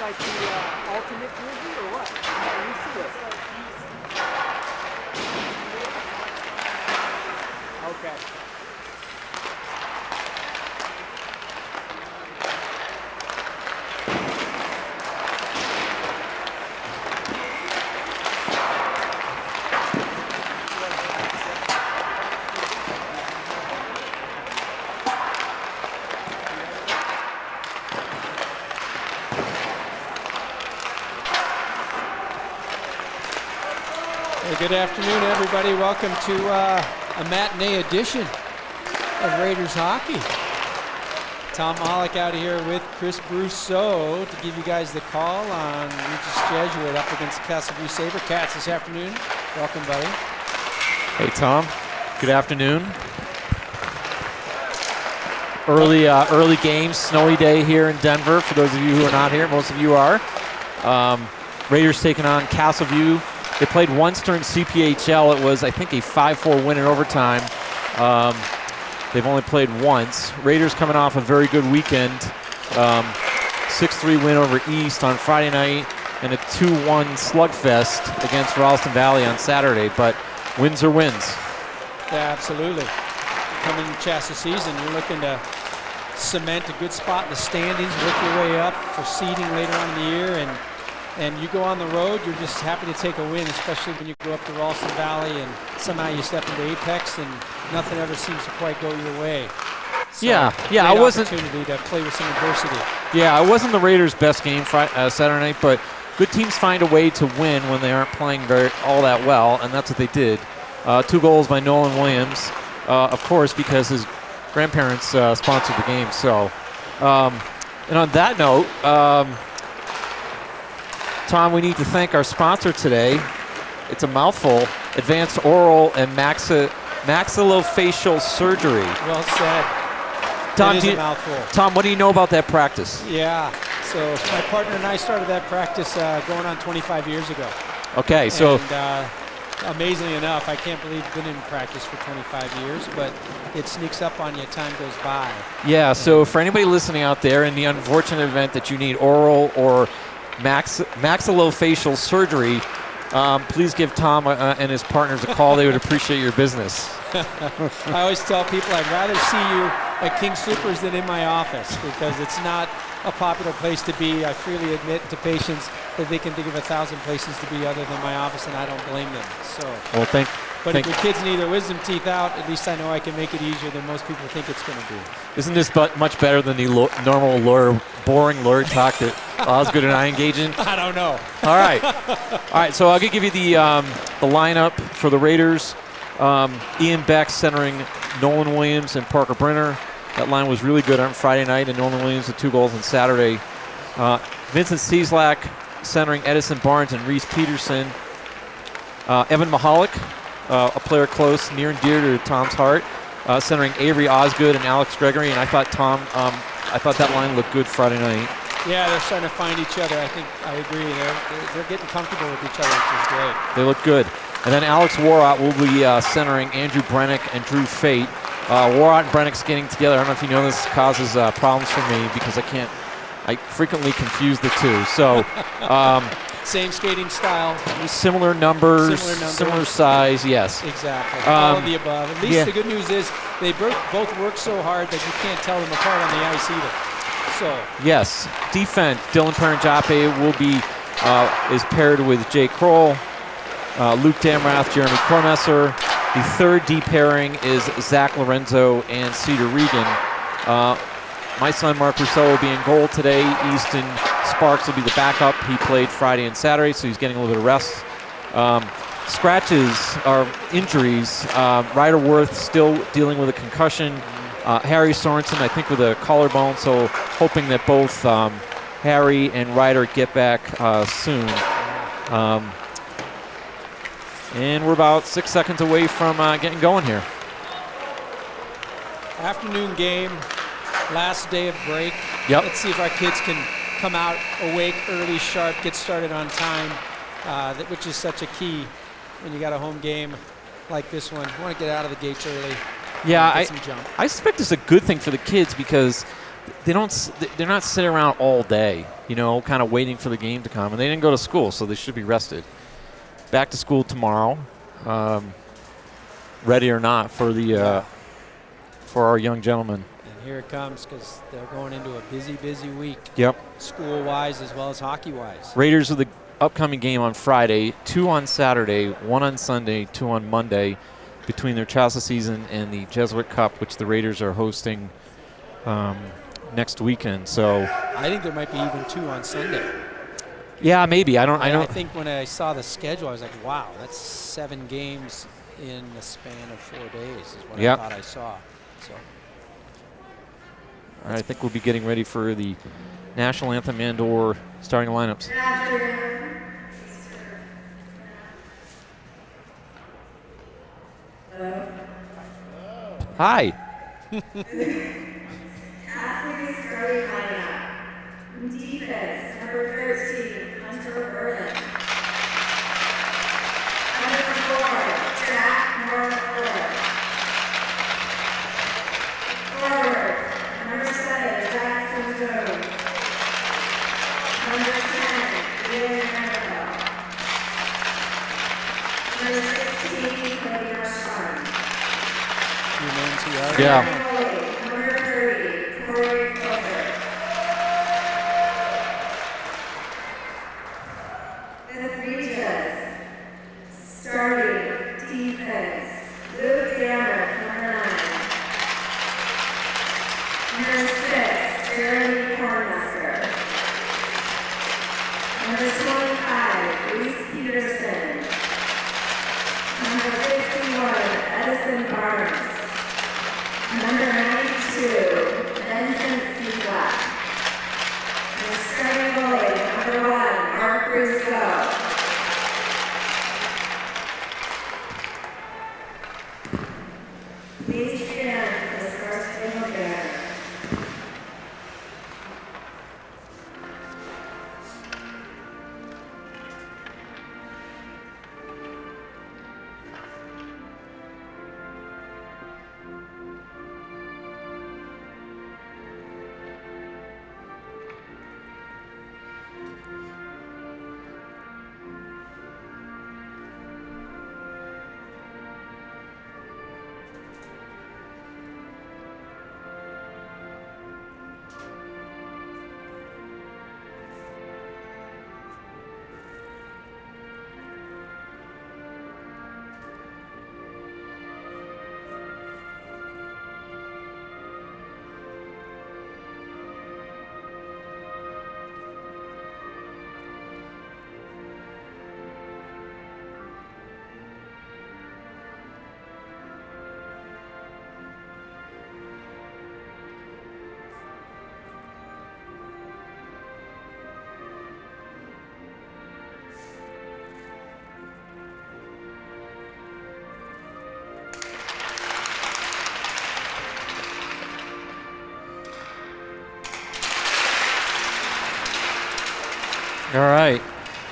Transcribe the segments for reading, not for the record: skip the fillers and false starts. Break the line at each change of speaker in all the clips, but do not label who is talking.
like the alternate jersey or what? How do you see it? Okay.
Good afternoon, everybody. Welcome to a matinee edition of Raiders hockey. Tom Mahalik out here with Chris Brousseau to give you guys the call on Regis Jesuit up against the Castleview SaberCats this afternoon. Welcome, buddy.
Hey, Tom. Good afternoon. Early game, snowy day here in Denver. For those of you who are not here, most of you are. Raiders taking on Castleview. They played once during CPHL. It was, I think, a 5-4 win in overtime. They've only played once. Raiders coming off a very good weekend. 6-3 win over East on Friday night and a 2-1 slugfest against Ralston Valley on Saturday. But wins are wins.
Yeah, absolutely. Coming Chassa season, you're looking to cement a good spot in the standings, work your way up for seeding later on in the year, and you go on the road, you're just happy to take a win, especially when you go up to Ralston Valley and somehow you step into Apex and nothing ever seems to quite go your way. So
yeah, I wasn't.
Opportunity to play with some adversity.
Yeah, it wasn't the Raiders' best game Saturday night, but good teams find a way to win when they aren't playing all that well, and that's what they did. 2 goals by Nolan Williams, of course, because his grandparents sponsored the game. So, and on that note. Tom, we need to thank our sponsor today. It's a mouthful. Advanced Oral and Maxillofacial Surgery.
Well said.
Tom,
it is a mouthful.
Tom, what do you know about that practice?
Yeah, so my partner and I started that practice going on 25 years ago.
Okay, so.
And amazingly enough, I can't believe I've been in practice for 25 years, but it sneaks up on you, time goes by.
Yeah, so for anybody listening out there, in the unfortunate event that you need oral or maxillofacial surgery, please give Tom and his partners a call. They would appreciate your business.
I always tell people I'd rather see you at King Soopers than in my office because it's not a popular place to be. I freely admit to patients that they can think of 1,000 places to be other than my office, and I don't blame them. So,
well,
but if your kids need their wisdom teeth out, at least I know I can make it easier than most people think it's going to be.
Isn't this much better than the normal boring lawyer talk that Osgood and I engage in?
I don't know.
All right. So I'll give you the lineup for the Raiders. Ian Beck centering Nolan Williams and Parker Brenner. That line was really good on Friday night, and Nolan Williams with 2 goals on Saturday. Vincent Cieslak centering Edison Barnes and Reese Peterson. Evan Mahalik, a player close, near and dear to Tom's heart, centering Avery Osgood and Alex Gregory. And I thought that line looked good Friday night.
Yeah, they're starting to find each other. I think I agree. They're getting comfortable with each other, which is great.
They look good. And then Alex Warrott will be centering Andrew Brennick and Drew Fate. Warrott and Brennick's getting together. I don't know if you know this causes problems for me because I frequently confuse the two. So
same skating style.
Similar numbers, similar size, yes.
Exactly. All of the above. At least the good news is they both work so hard that you can't tell them apart on the ice either. So. Yes.
Defense, Dylan Paranjape will be is paired with Jay Kroll, Luke Damrath, Jeremy Cormesser. The third D pairing is Zach Lorenzo and Cedar Regan. My son Mark Rousseau will be in goal today. Easton Sparks will be the backup. He played Friday and Saturday, so he's getting a little bit of rest. Scratches are injuries. Ryder Worth still dealing with a concussion. Harry Sorensen, I think, with a collarbone, so hoping that both Harry and Ryder get back soon. And we're about 6 seconds away from getting going here.
Afternoon game, last day of break.
Yep.
Let's see if our kids can come out awake early, sharp, get started on time, which is such a key when you got a home game like this one. You want to get out of the gates early.
Yeah,
some jump.
I suspect it's a good thing for the kids because they're not sitting around all day, kind of waiting for the game to come. And they didn't go to school, so they should be rested. Back to school tomorrow, ready or not for for our young gentlemen.
And here it comes, because they're going into a busy week.
Yep.
School-wise as well as hockey-wise.
Raiders with the upcoming game on Friday, 2 on Saturday, 1 on Sunday, 2 on Monday, between their Chassa season and the Jesuit Cup, which the Raiders are hosting next weekend. So
I think there might be even 2 on Sunday.
Yeah, maybe.
I think when I saw the schedule, I was like, wow, that's 7 games in the span of 4 days is what I thought I saw. So
all right, I think we'll be getting ready for the national anthem and/or starting lineups. Hi.
Defense, number 13, Hunter Erlin. Number 4, Jack Northwood. Forward, number 7, Jackson Jones. Number 10, Ian Annabelle. Number 16, Cody Rushon.
few names here.
Yeah.
Number 30, Corey Coker. Regis, starting defense, Luke Dammer, number 9. Number 6, Jeremy Kornmaster. Number 25, Reese Peterson. Number 51, Edison Barnes. Number 92, Benson C. Black. And starting goalie, number 1, Mark Russo. Please stand for the first annual banner.
All right.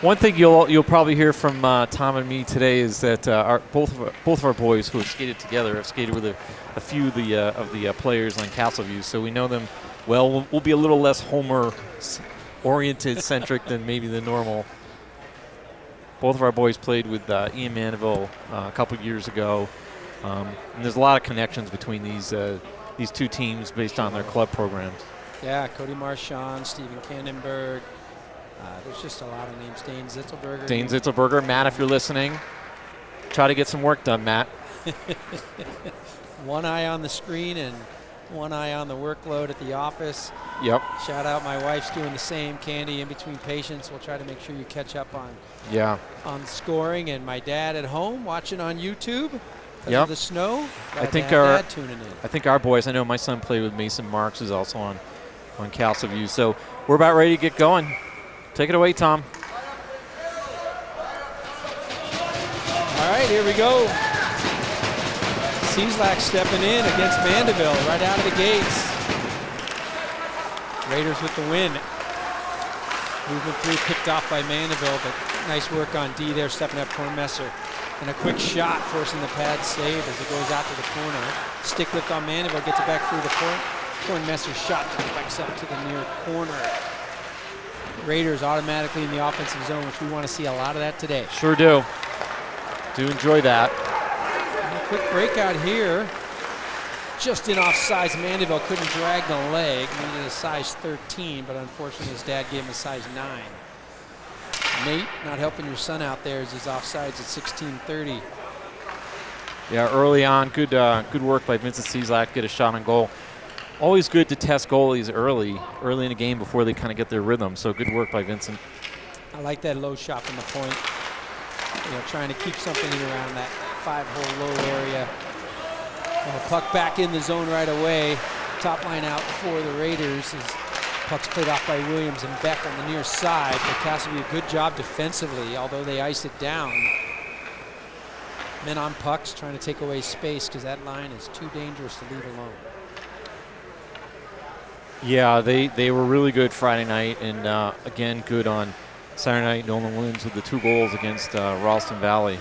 One thing you'll probably hear from Tom and me today is that both of our boys who have skated together have skated with a few of the players on Castleview, so we know them well. We'll be a little less Homer-oriented centric than maybe the normal. Both of our boys played with Ian Mandeville a couple years ago, and there's a lot of connections between these two teams based on their club programs.
Yeah, Cody Marchand, Stephen Kandenberg. There's just a lot of names. Dane Zitzelberger.
Dane Zitzelberger. Matt, if you're listening, try to get some work done, Matt.
One eye on the screen and one eye on the workload at the office.
Yep.
Shout out, my wife's doing the same. Candy in between patients. We'll try to make sure you catch up on scoring. And my dad at home watching on YouTube because of the snow.
I think
dad tuning in.
I think our boys. I know my son played with Mason Marks, who's also on Castleview. So we're about ready to get going. Take it away, Tom.
All right, here we go. Cieslak stepping in against Mandeville right out of the gates. Raiders with the win. Movement through, picked off by Mandeville, but nice work on D there, stepping up Kornmesser. And a quick shot, forcing the pad save as it goes out to the corner. Stick lift on Mandeville, gets it back through the point. Kornmesser's shot deflects up to the near corner. Raiders automatically in the offensive zone, which we want to see a lot of that today.
Sure do. Do enjoy that.
And a quick breakout here. Just in offsides. Mandeville couldn't drag the leg. Needed a size 13, but unfortunately his dad gave him a size 9. Nate, not helping your son out there as he's offsides at 16:30.
Yeah, early on, good work by Vincent Cieslak, get a shot on goal. Always good to test goalies early in the game before they kind of get their rhythm. So good work by Vincent.
I like that low shot from the point. Trying to keep something in around that 5-hole low area. And the puck back in the zone right away. Top line out for the Raiders as puck's played off by Williams and Beck on the near side. But Castleview, a good job defensively, although they ice it down. Men on pucks trying to take away space because that line is too dangerous to leave alone.
Yeah, they were really good Friday night, and again, good on Saturday night. Nolan Williams with the 2 goals against Ralston Valley.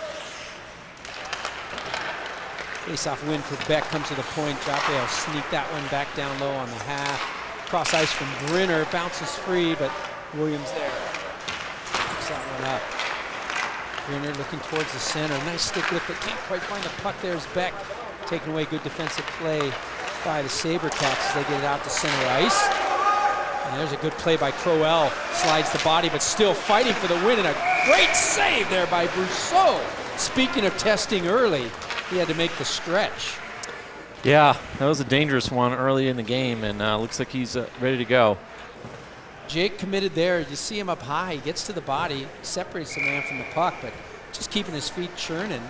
Face-off win for Beck comes to the point. Joppe will sneak that one back down low on the half. Cross ice from Brenner, bounces free, but Williams there. Picks that one up. Brenner looking towards the center. Nice stick lift, but can't quite find the puck. There's Beck taking away good defensive play by the SaberCats as they get it out to center ice. And there's a good play by Crowell. Slides the body, but still fighting for the win, and a great save there by Brousseau. Speaking of testing early, he had to make the stretch.
Yeah, that was a dangerous one early in the game, and looks like he's ready to go.
Jake committed there. You see him up high. He gets to the body, separates the man from the puck, but just keeping his feet churning.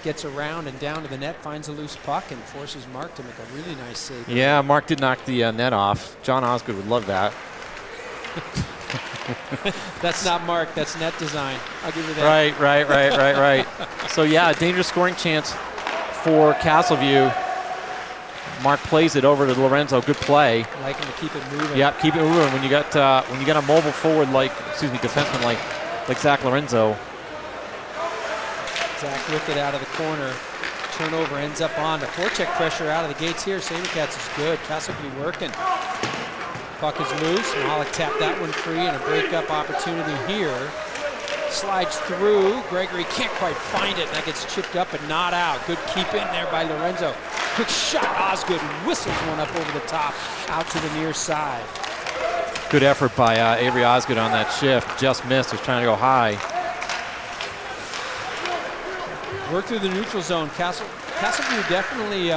Gets around and down to the net, finds a loose puck, and forces Mark to make a really nice save.
Yeah, Mark did knock the net off. John Osgood would love that.
That's not Mark, that's net design. I'll give you that.
Right. So yeah, a dangerous scoring chance for Castleview. Mark plays it over to Lorenzo. Good play.
I like him to keep it moving.
Yeah, keep it moving. When you got a mobile forward defenseman like Zach Lorenzo.
Zach with it out of the corner. Turnover ends up on the forecheck pressure out of the gates here. SaberCats is good. Castleview working. Puck is loose. Mahalik tapped that one free, and a breakup opportunity here. Slides through. Gregory can't quite find it. That gets chipped up and not out. Good keep in there by Lorenzo. Quick shot. Osgood whistles one up over the top, out to the near side.
Good effort by Avery Osgood on that shift. Just missed. Was trying to go high.
Work through the neutral zone. Castleview definitely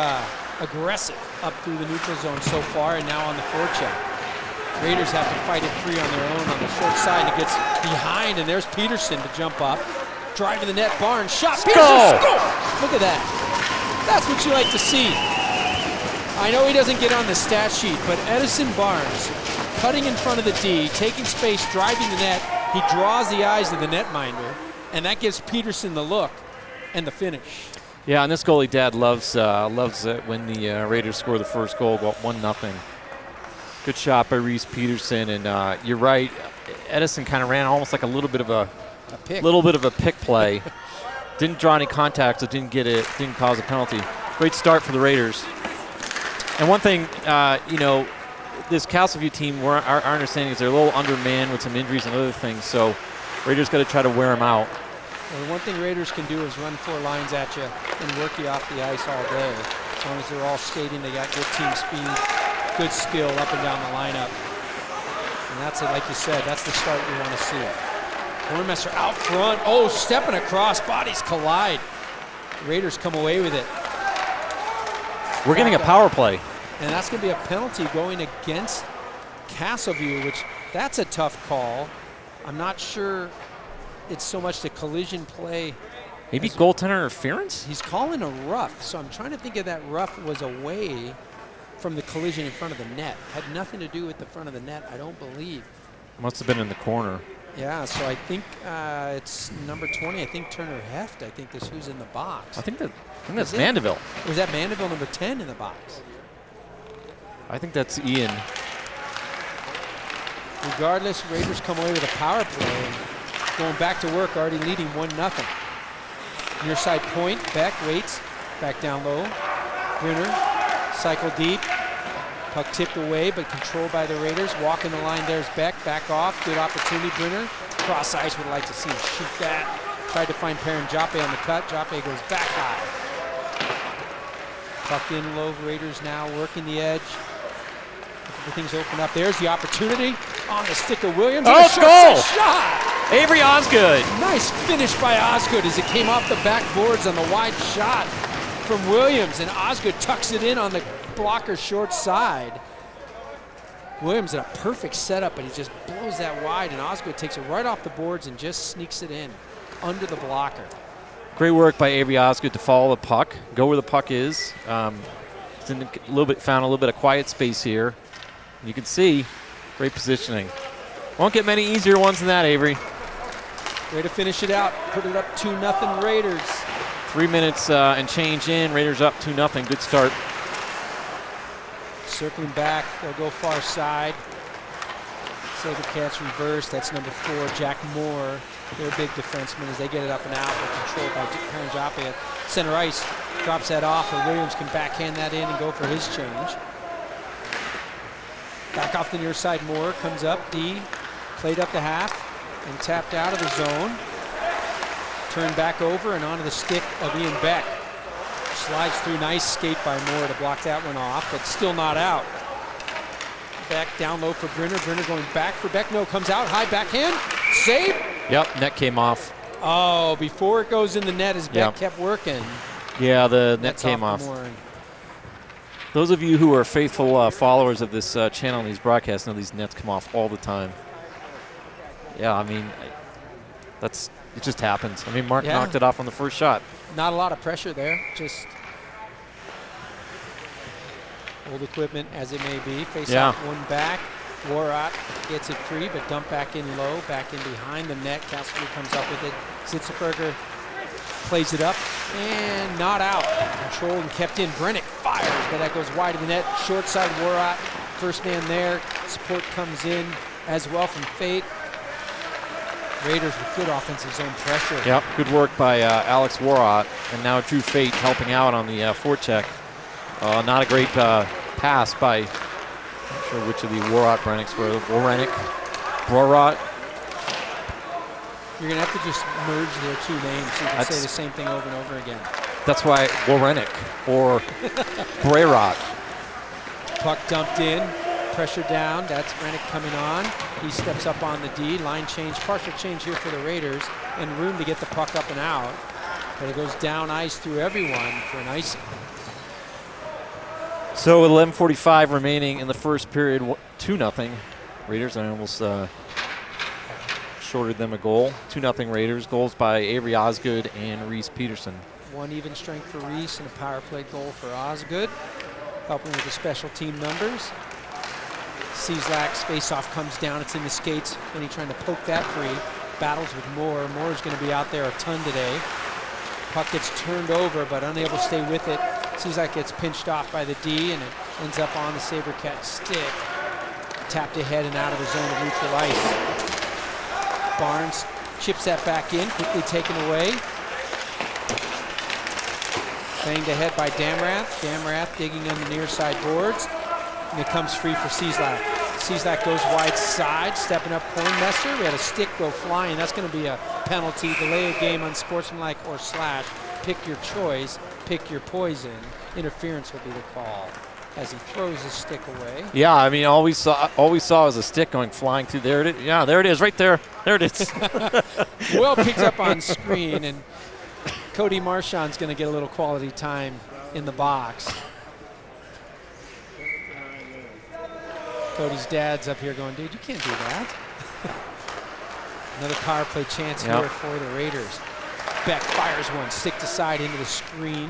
aggressive up through the neutral zone so far, and now on the forecheck. Raiders have to fight it free on their own on the short side. It gets behind, and there's Peterson to jump up. Drive to the net, Barnes, shot, Peterson, score! Look at that. That's what you like to see. I know he doesn't get on the stat sheet, but Edison Barnes, cutting in front of the D, taking space, driving the net, he draws the eyes of the netminder, and that gives Peterson the look and the finish.
Yeah, and this goalie dad loves it when the Raiders score the first goal, go up 1-0. Good shot by Reese Peterson, and you're right. Edison kind of ran almost like a little bit of a pick play. Didn't draw any contact, so didn't cause a penalty. Great start for the Raiders. And one thing, this Castleview team, our understanding is they're a little undermanned with some injuries and other things, so Raiders got to try to wear them out.
Well, the one thing Raiders can do is run 4 lines at you and work you off the ice all day. As long as they're all skating, they got good team speed, good skill up and down the lineup. And that's it, like you said, that's the start we want to see. Kornmesser out front. Oh, stepping across, bodies collide. Raiders come away with it.
We're getting a power play.
And that's going to be a penalty going against Castleview, which that's a tough call. I'm not sure it's so much the collision play.
Maybe goaltender interference?
He's calling a rough, so I'm trying to think if that rough was away from the collision in front of the net. Had nothing to do with the front of the net, I don't believe.
Must have been in the corner.
Yeah, so I think it's number 20. I think Turner Heft. I think this who's in the box.
I think that's Mandeville.
Was that Mandeville number 10 in the box?
I think that's Ian.
Regardless, Raiders come away with a power play. Going back to work, already leading 1-0. Near side point, Beck waits, back down low. Brenner, cycle deep. Puck tipped away, but controlled by the Raiders. Walking the line, there's Beck. Back off. Good opportunity, Brenner. Cross ice, would like to see him shoot that. Tried to find Perrin Joppe on the cut. Joppe goes back high. Puck in low. Raiders now working the edge. Everything's open up. There's the opportunity on the stick of Williams.
Oh, it's goal!
Shot!
Avery Osgood.
Nice finish by Osgood as it came off the backboards on the wide shot from Williams, and Osgood tucks it in on the blocker short side. Williams in a perfect setup, but he just blows that wide, and Osgood takes it right off the boards and just sneaks it in under the blocker.
Great work by Avery Osgood to follow the puck, go where the puck is. Found a little bit of quiet space here. You can see great positioning. Won't get many easier ones than that, Avery.
Way to finish it out. Put it up 2-0 Raiders.
3 minutes and change in. Raiders up 2-0. Good start.
Circling back, they'll go far side. SaberCats reverse. That's number 4, Jack Moore. They're big defensemen as they get it up and out. They're controlled by Perrin Joppe at center ice. Drops that off, and Williams can backhand that in and go for his change. Back off the near side, Moore comes up. D played up the half and tapped out of the zone. Turned back over and onto the stick of Ian Beck. Slides through, nice skate by Moore to block that one off, but still not out. Beck down low for Brenner. Brenner going back for Beck. No, comes out, high backhand. Save.
Yep, net came off.
Oh, before it goes in the net as Beck kept working.
Yeah, the net came off. Those of you who are faithful followers of this channel and these broadcasts know these nets come off all the time. Yeah, I mean, it just happens. I mean, Mark knocked it off on the first shot.
Not a lot of pressure there, just old equipment as it may be. Face off one back. Warrot gets it free, but dump back in low, back in behind the net. Castlewood comes up with it. Zitzelberger plays it up and not out. Controlled and kept in. Brennick fires, but that goes wide of the net. Short side, Warrot, first man there. Support comes in as well from Fate. Raiders with good offensive zone pressure.
Yep, good work by Alex Warrot, and now Drew Fate helping out on the forecheck. Not a great pass by, not sure which of the Warrot Brennicks were. Warrot.
You're going to have to just merge their two names so you can say the same thing over and over again.
That's why Warrenick or Brerot.
Puck dumped in, pressure down. That's Rennick coming on. He steps up on the D. Line change, partial change here for the Raiders, and room to get the puck up and out. But it goes down ice through everyone for an icing.
So with 11:45 remaining in the first period, 2-0 Raiders. I almost shorted them a goal. 2-0 Raiders. Goals by Avery Osgood and Reese Peterson.
One even strength for Reese and a power play goal for Osgood. Helping with the special team numbers. Cieslak's face-off comes down. It's in the skates, and he's trying to poke that free. Battles with Moore. Moore's going to be out there a ton today. Puck gets turned over, but unable to stay with it. Cieslak gets pinched off by the D, and it ends up on the SaberCat stick. Tapped ahead and out of the zone of neutral ice. Barnes chips that back in, quickly taken away. Banged ahead by Damrath. Damrath digging on the near side boards. And it comes free for Cieslak. Cieslak goes wide side, stepping up Kornmesser. We had a stick go flying. That's going to be a penalty. Delay a game, unsportsmanlike, or slash. Pick your choice, pick your poison. Interference will be the call as he throws his stick away.
Yeah, I mean, all we saw was a stick going flying through. There it is. Yeah, there it is, right there. There it is.
Well picked up on screen, and Cody Marchand's going to get a little quality time in the box. Cody's dad's up here going, dude, you can't do that. Another power play chance here for the Raiders. Beck fires one, stick to side into the screen.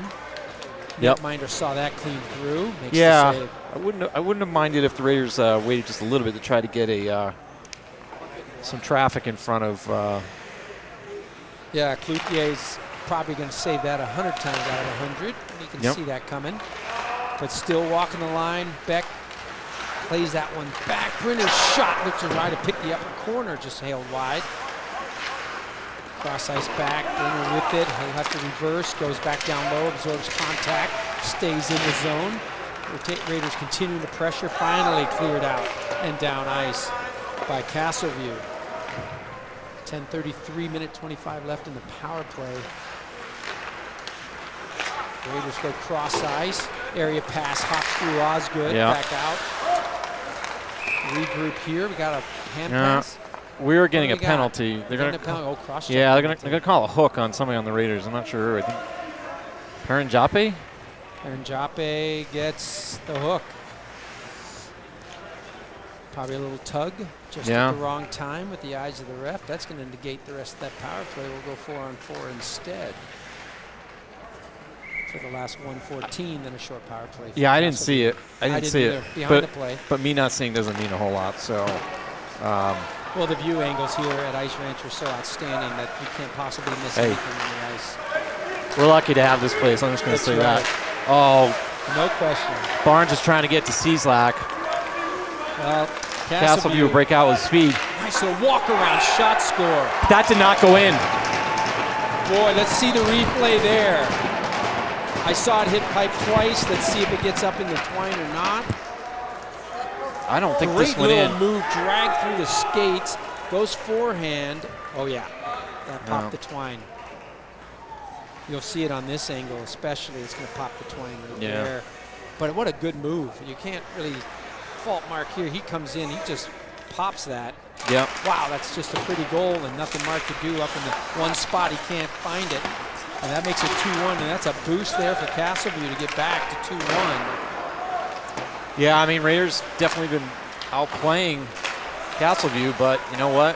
Netminder saw that clean through. Makes the save.
I wouldn't have minded if the Raiders waited just a little bit to try to get some traffic in front of.
Yeah, Cloutier's probably going to save that 100 times out of 100. You can see that coming. But still walking the line. Beck plays that one back. Brenner's shot looks to try to pick the upper corner, just hailed wide. Cross ice back, Brenner with it. He'll have to reverse, goes back down low, absorbs contact, stays in the zone. Raiders continuing the pressure, finally cleared out and down ice by Castleview. 10:33, minute 25 left in the power play. Raiders go cross ice, area pass, hops through Osgood, back out. Regroup here, we got a hand pass.
We're getting a penalty. They're going to
cross.
Yeah, they're going to call a hook on somebody on the Raiders. I'm not sure. I think Paranjape?
Paranjape gets the hook. Probably a little tug, just at the wrong time with the eyes of the ref. That's going to negate the rest of that power play. We'll go 4-on-4 instead. For the last 1:14, then a short power play.
Yeah, I didn't see it. I didn't see it.
Behind the play.
But me not seeing doesn't mean a whole lot. So,
well, the view angles here at Ice Ranch are so outstanding that you can't possibly miss anything on the ice.
We're lucky to have this place. I'm just going to say that. Oh,
no question.
Barnes is trying to get to Cieslak.
Well,
Castleview will break out with speed.
Nice little walk-around shot score.
That did not go in.
Boy, let's see the replay there. I saw it hit pipe twice. Let's see if it gets up in the twine or not.
I don't think this went in.
Great little move, drag through the skates, goes forehand. Oh yeah, that popped the twine. You'll see it on this angle especially. It's going to pop the twine right there. But what a good move. You can't really fault Mark here. He comes in, he just pops that.
Yeah.
Wow, that's just a pretty goal and nothing Mark could do up in the one spot. He can't find it. And that makes it 2-1, and that's a boost there for Castleview to get back to 2-1.
Yeah, I mean, Raiders definitely been outplaying Castleview, but you know what?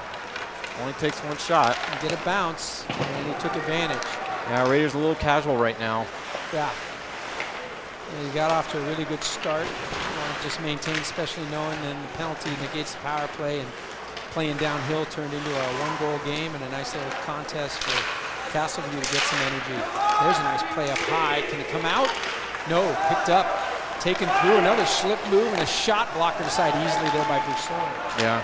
Only takes one shot.
You get a bounce, and he took advantage.
Yeah, Raiders a little casual right now.
Yeah. You got off to a really good start. Just maintain, especially knowing then the penalty negates the power play, and playing downhill turned into a one-goal game and a nice little contest for Castleview to get some energy. There's a nice play up high. Can it come out? No, picked up. Taken through, another slip move and a shot blocker to side easily there by Brousseau.
Yeah,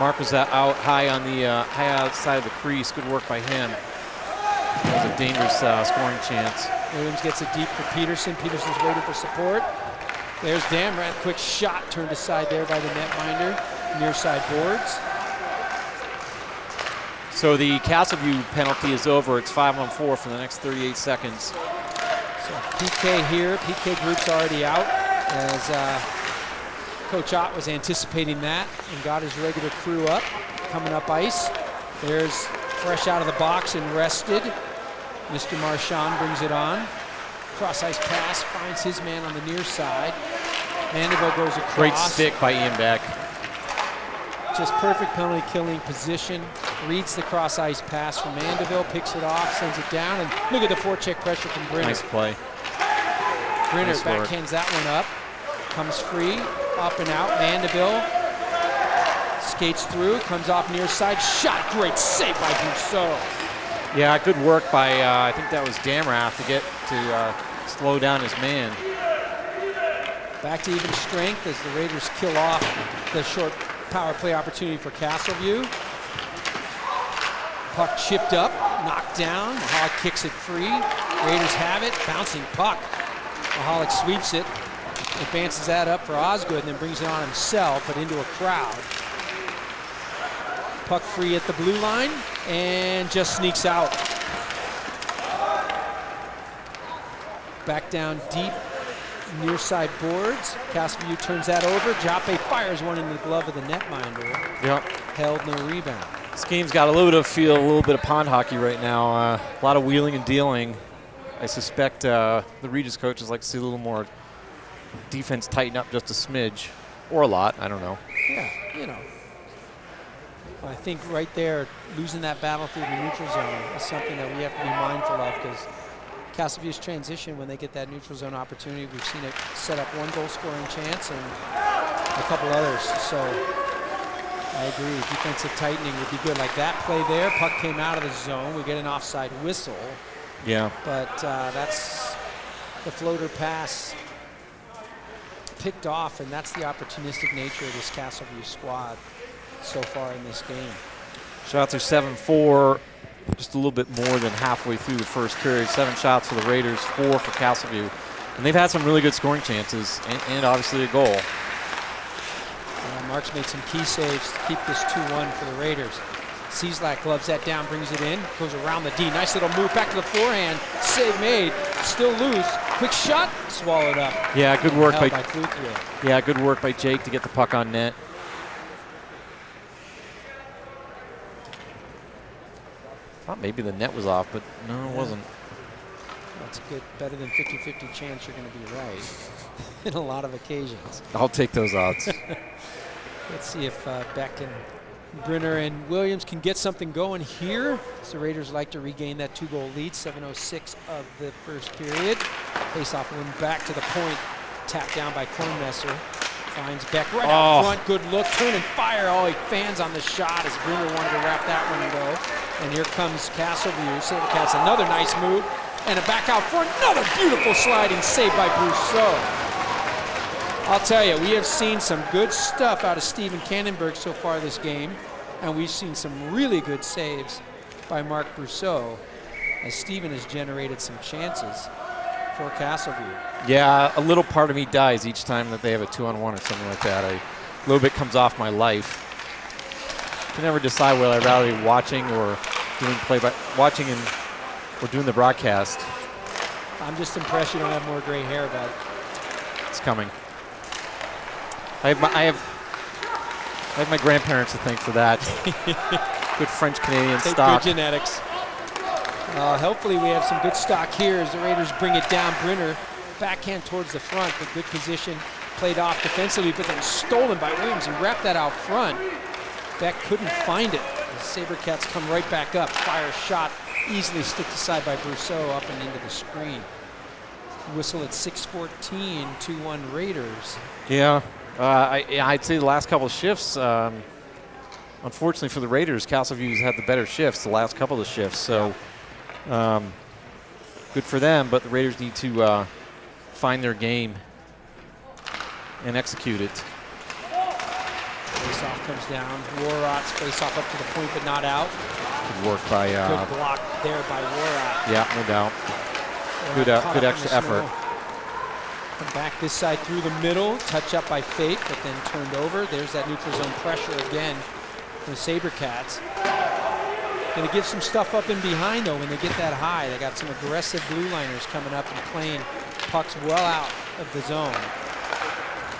Mark was out high on the high outside of the crease. Good work by him. That was a dangerous scoring chance.
Williams gets it deep for Peterson. Peterson's waiting for support. There's Damrat, quick shot turned aside there by the netminder. Near side boards.
So the Castleview penalty is over. It's 5-on-4 for the next 38 seconds.
So PK here. PK group's already out as Coach Ott was anticipating that and got his regular crew up, coming up ice. There's fresh out of the box and rested. Mr. Marchand brings it on. Cross ice pass, finds his man on the near side. Mandeville goes across.
Great stick by Ian Beck.
Just perfect penalty killing position. Reads the cross ice pass from Mandeville, picks it off, sends it down, and look at the forecheck pressure from Brenner.
Nice play.
Brenner
nice
backhands that one up. Comes free, up and out. Mandeville skates through, comes off near side. Shot, great save by Brousseau.
Yeah, good work by, I think that was Damrath to get to slow down his man.
Back to even strength as the Raiders kill off the short power play opportunity for Castleview. Puck chipped up, knocked down. Mahalik kicks it free. Raiders have it, bouncing puck. Mahalik sweeps it, advances that up for Osgood, and then brings it on himself, but into a crowd. Puck free at the blue line, and just sneaks out. Back down deep, near side boards. Castleview turns that over. Jape fires one in the glove of the netminder.
Yep.
Held, no rebound.
This game's got a little bit of feel, a little bit of pond hockey right now. A lot of wheeling and dealing. I suspect the Regis coaches like to see a little more defense tighten up just a smidge, or a lot, I don't know.
Yeah, you know. I think right there, losing that battle through the neutral zone is something that we have to be mindful of, because Castleview's transition, when they get that neutral zone opportunity, we've seen it set up one goal scoring chance and a couple others. So I agree, defensive tightening would be good. Like that play there, puck came out of the zone. We get an offside whistle.
Yeah.
But that's the floater pass picked off, and that's the opportunistic nature of this Castleview squad so far in this game.
Shots are 7-4, just a little bit more than halfway through the first period. 7 shots for the Raiders, 4 for Castleview. And they've had some really good scoring chances and obviously a goal.
Marks made some key saves to keep this 2-1 for the Raiders. Cieslak gloves that down, brings it in, goes around the D. Nice little move back to the forehand. Save made, still loose. Quick shot, swallowed up.
Yeah, good work by
Cloutier.
Yeah, good work by Jake to get the puck on net. Thought maybe the net was off, but no, it wasn't.
That's a good, better than 50-50 chance you're going to be right in a lot of occasions.
I'll take those odds.
Let's see if Beck and Brenner and Williams can get something going here. So the Raiders like to regain that 2-goal lead, 7:06 of the first period. Face-off win back to the point, tapped down by Kornmesser. Finds Beck right out front, good look, turn and fire. Oh, he fans on the shot as Brenner wanted to wrap that one and go. And here comes Castleview, Sabercats, another nice move. And a back out front, another beautiful sliding save by Brousseau. I'll tell you, we have seen some good stuff out of Steven Cannonberg so far this game, and we've seen some really good saves by Marc Brousseau as Steven has generated some chances for Castleview.
Yeah, a little part of me dies each time that they have a 2-on-1 or something like that. A little bit comes off my life. I can never decide whether I'd rather be watching or doing or doing the broadcast.
I'm just impressed you don't have more gray hair, bud.
It's coming. I have my grandparents to thank for that. Good French-Canadian stock.
Good genetics. Hopefully we have some good stock here as the Raiders bring it down. Brenner backhand towards the front, but good position. Played off defensively, but then stolen by Williams. He wrapped that out front. Beck couldn't find it. The Sabercats come right back up. Fire shot, easily sticked aside by Brousseau up and into the screen. Whistle at 6:14, 2-1 Raiders.
Yeah. I'd say the last couple of shifts, unfortunately for the Raiders, Castleview's had the better shifts the last couple of shifts. So good for them, but the Raiders need to find their game and execute it.
Face-off comes down. Warrat's face-off up to the point, but not out.
Good work by...
good block there by Warrat.
Yeah, no doubt. Good extra effort.
Come back this side through the middle, touch up by Fate, but then turned over. There's that neutral zone pressure again for the Sabercats. Going to give some stuff up in behind, though, when they get that high. They got some aggressive blue liners coming up and playing pucks well out of the zone.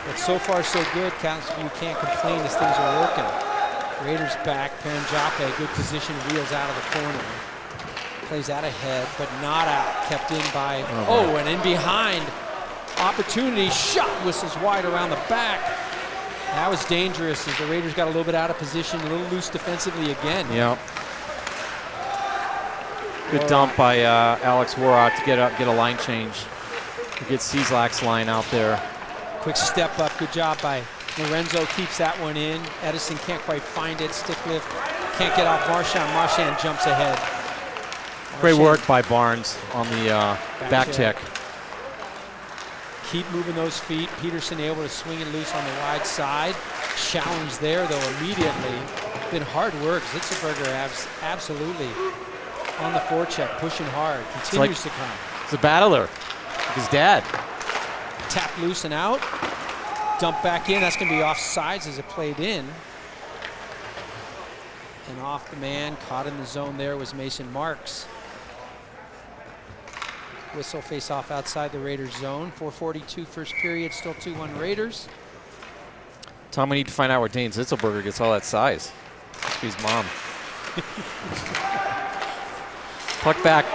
But so far, so good. You can't complain as things are working. Raiders back. Paranjape, good position, wheels out of the corner. Plays out ahead, but not out. Kept in by, and in behind. Opportunity, shot, whistles wide around the back. That was dangerous as the Raiders got a little bit out of position, a little loose defensively again.
Yeah. Good dump by Alex Warrat to get a line change. To get Cieslak's line out there.
Quick step up, good job by Lorenzo, keeps that one in. Edison can't quite find it, stick lift, can't get off Marchand. Marchand jumps ahead.
Great work by Barnes on the back check.
Keep moving those feet. Peterson able to swing it loose on the wide side. Challenge there, though, immediately. Been hard work. Zitzelberger absolutely on the forecheck, pushing hard. Continues to come.
It's a battler. His dad.
Tap loose and out. Dump back in. That's going to be offsides as it played in. And off the man, caught in the zone there was Mason Marks. Whistle face off outside the Raiders zone. 4:42 first period, still 2-1 Raiders.
Tom, we need to find out where Dane Zitzelberger gets all that size. Must be his mom. Puck back.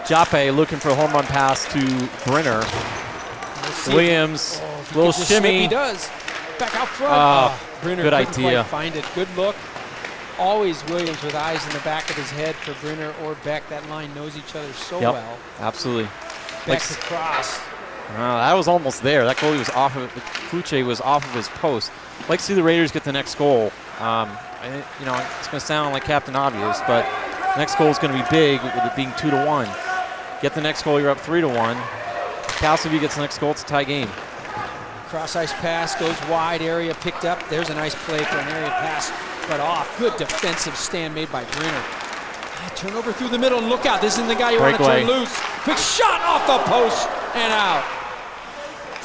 Jape looking for a home run pass to Brenner. Williams, little shimmy.
He does. Back out front. Brenner
good
couldn't
idea.
quite find it. Good look. Always Williams with eyes in the back of his head for Brenner or Beck. That line knows each other so well.
Absolutely.
Beck across.
That was almost there. That goalie was off of it. Kluche was off of his post. I'd like to see the Raiders get the next goal. It's going to sound like Captain Obvious, but the next goal is going to be big with it being 2-1. Get the next goal, you're up 3-1. Castleview gets the next goal, it's a tie game.
Cross ice pass goes wide, area picked up. There's a nice play for an area pass, but off. Good defensive stand made by Brenner. Turnover through the middle, and look out. This isn't the guy you want to turn loose. Quick shot off the post and out.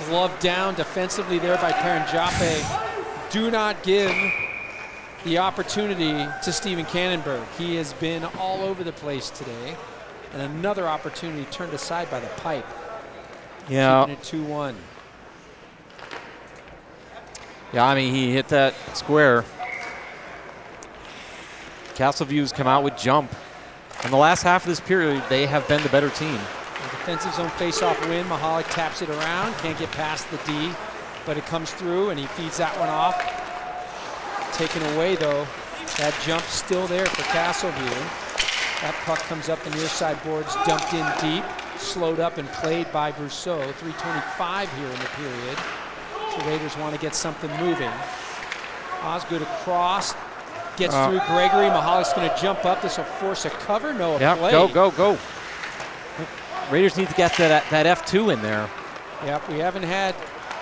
Glove down defensively there by Paranjape. Do not give the opportunity to Steven Cannonberg. He has been all over the place today. And another opportunity turned aside by the pipe.
Yeah.
Keeping it 2-1.
Yeah, I mean, he hit that square. Castleview's come out with jump. In the last half of this period, they have been the better team.
The defensive zone face-off win. Mahalik taps it around. Can't get past the D, but it comes through, and he feeds that one off. Taken away, though. That jump still there for Castleview. That puck comes up the near side boards, dumped in deep, slowed up and played by Brousseau. 3:25 here in the period. The Raiders want to get something moving. Osgood across, gets through Gregory. Mahalik's going to jump up. This will force a cover. No, a play.
Go. Raiders need to get that F2 in there.
Yep, we haven't had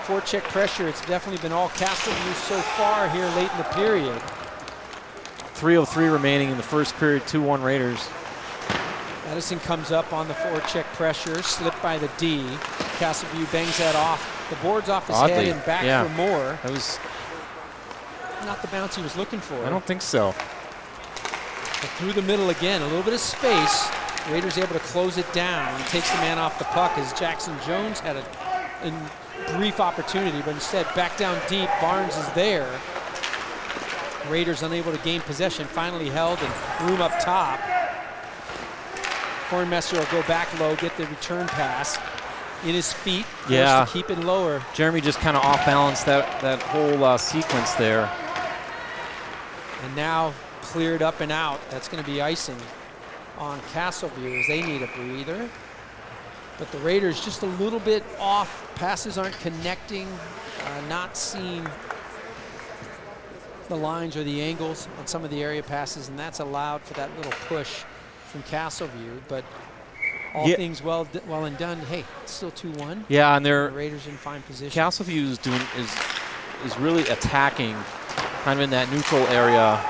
forecheck pressure. It's definitely been all Castleview so far here late in the period.
3:03 remaining in the first period, 2-1 Raiders.
Edison comes up on the forecheck pressure, slipped by the D. Castleview bangs that off. The board's off his head and back for more.
That was
not the bounce he was looking for.
I don't think so.
But through the middle again, a little bit of space. Raiders able to close it down. Takes the man off the puck as Jackson Jones had a brief opportunity, but instead back down deep. Barnes is there. Raiders unable to gain possession. Finally held and room up top. Kornmesser will go back low, get the return pass. In his feet, forced to keep it lower.
Jeremy just kind of off-balanced that whole sequence there.
And now cleared up and out. That's going to be icing on Castleview as they need a breather. But the Raiders just a little bit off. Passes aren't connecting, not seeing the lines or the angles on some of the area passes, and that's allowed for that little push from Castleview. But all things well and done. Hey, it's still 2-1.
Yeah, and
the Raiders in fine position.
Castleview is really attacking, kind of in that neutral area,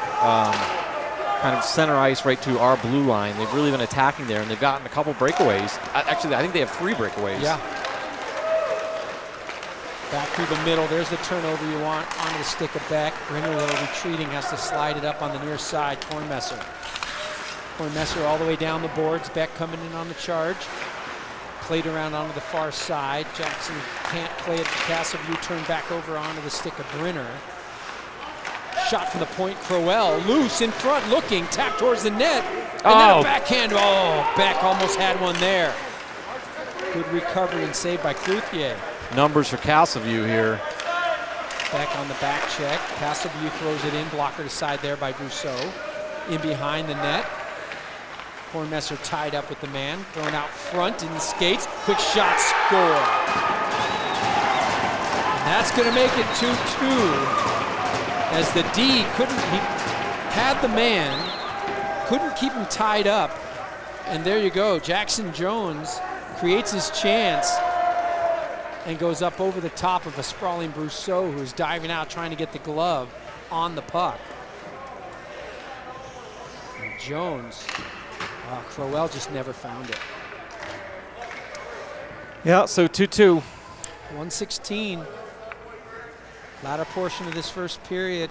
kind of center ice right to our blue line. They've really been attacking there, and they've gotten a couple breakaways. Actually, I think they have 3 breakaways.
Yeah. Back through the middle. There's the turnover you want onto the stick of Beck. Brenner, though, retreating, has to slide it up on the near side. Kornmesser all the way down the boards. Beck coming in on the charge. Played around onto the far side. Jackson can't play it for Castleview. Turned back over onto the stick of Brenner. Shot from the point. Crowell loose in front, looking, tap towards the net. And then a backhand. Oh, Beck almost had one there. Good recovery and saved by Clouthier.
Numbers for Castleview here.
Beck on the back check. Castleview throws it in. Blocker to side there by Brousseau. In behind the net. Kornmesser tied up with the man. Thrown out front in the skates. Quick shot, score. And that's going to make it 2-2. As the D he had the man, couldn't keep him tied up. And there you go. Jackson Jones creates his chance and goes up over the top of a sprawling Brousseau who is diving out trying to get the glove on the puck. And Jones, Crowell just never found it.
Yeah, so 2-2.
1:16. Latter portion of this first period.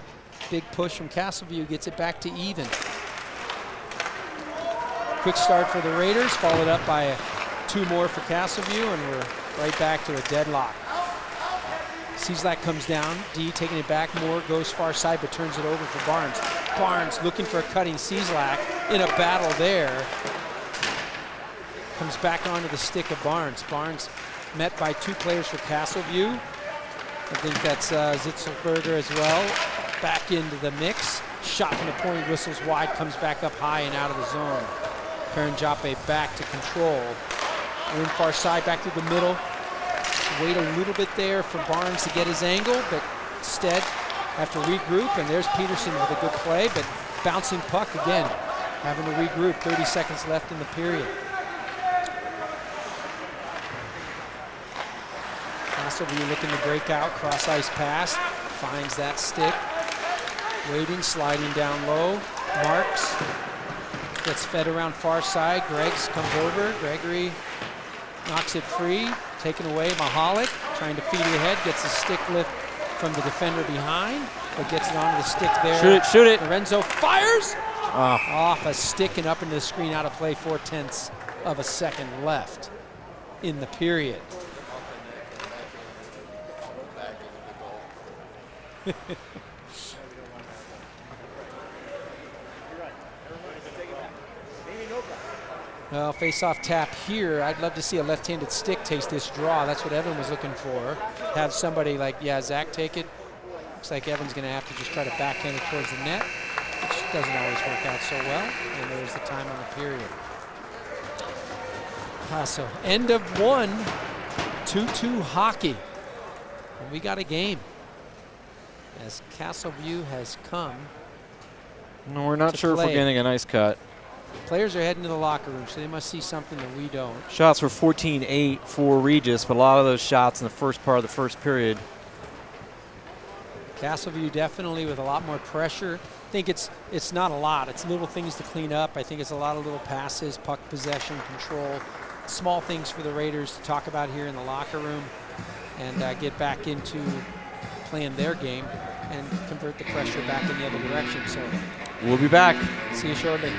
Big push from Castleview gets it back to even. Quick start for the Raiders, followed up by 2 more for Castleview, and we're right back to a deadlock. Cieslak comes down. D taking it back. Moore goes far side, but turns it over for Barnes. Barnes looking for a cutting Cieslak in a battle there. Comes back onto the stick of Barnes. Barnes met by 2 players for Castleview. I think that's Zitzelberger as well. Back into the mix. Shot from the point, whistles wide, comes back up high and out of the zone. Paranjape back to control. Room far side, back through the middle. Wait a little bit there for Barnes to get his angle, but instead have to regroup, and there's Peterson with a good play, but bouncing puck again. Having to regroup, 30 seconds left in the period. Castleview looking to break out, cross ice pass, finds that stick. Waiting, sliding down low, marks, gets fed around far side. Greggs comes over, Gregory knocks it free, taken away. Mahalik trying to feed it ahead, gets a stick lift from the defender behind, but gets it onto the stick there.
Shoot it, shoot it.
Lorenzo fires off a stick and up into the screen, out of play, 4/10 of a second left in the period. Well, face-off tap here. I'd love to see a left-handed stick taste this draw. That's what Evan was looking for. Have somebody like, Zach take it. Looks like Evan's going to have to just try to backhand it towards the net, which doesn't always work out so well. And there's the time on the period. So end of one, 2-2 hockey. And we got a game as Castleview has come.
No, we're not sure if we're getting an ice cut.
Players are heading to the locker room, so they must see something that we don't.
Shots were 14-8 for Regis, but a lot of those shots in the first part of the first period.
Castleview definitely with a lot more pressure. I think it's not a lot. It's little things to clean up. I think it's a lot of little passes, puck possession, control, small things for the Raiders to talk about here in the locker room and get back into playing their game and convert the pressure back in the other direction. So
we'll be back.
See you shortly.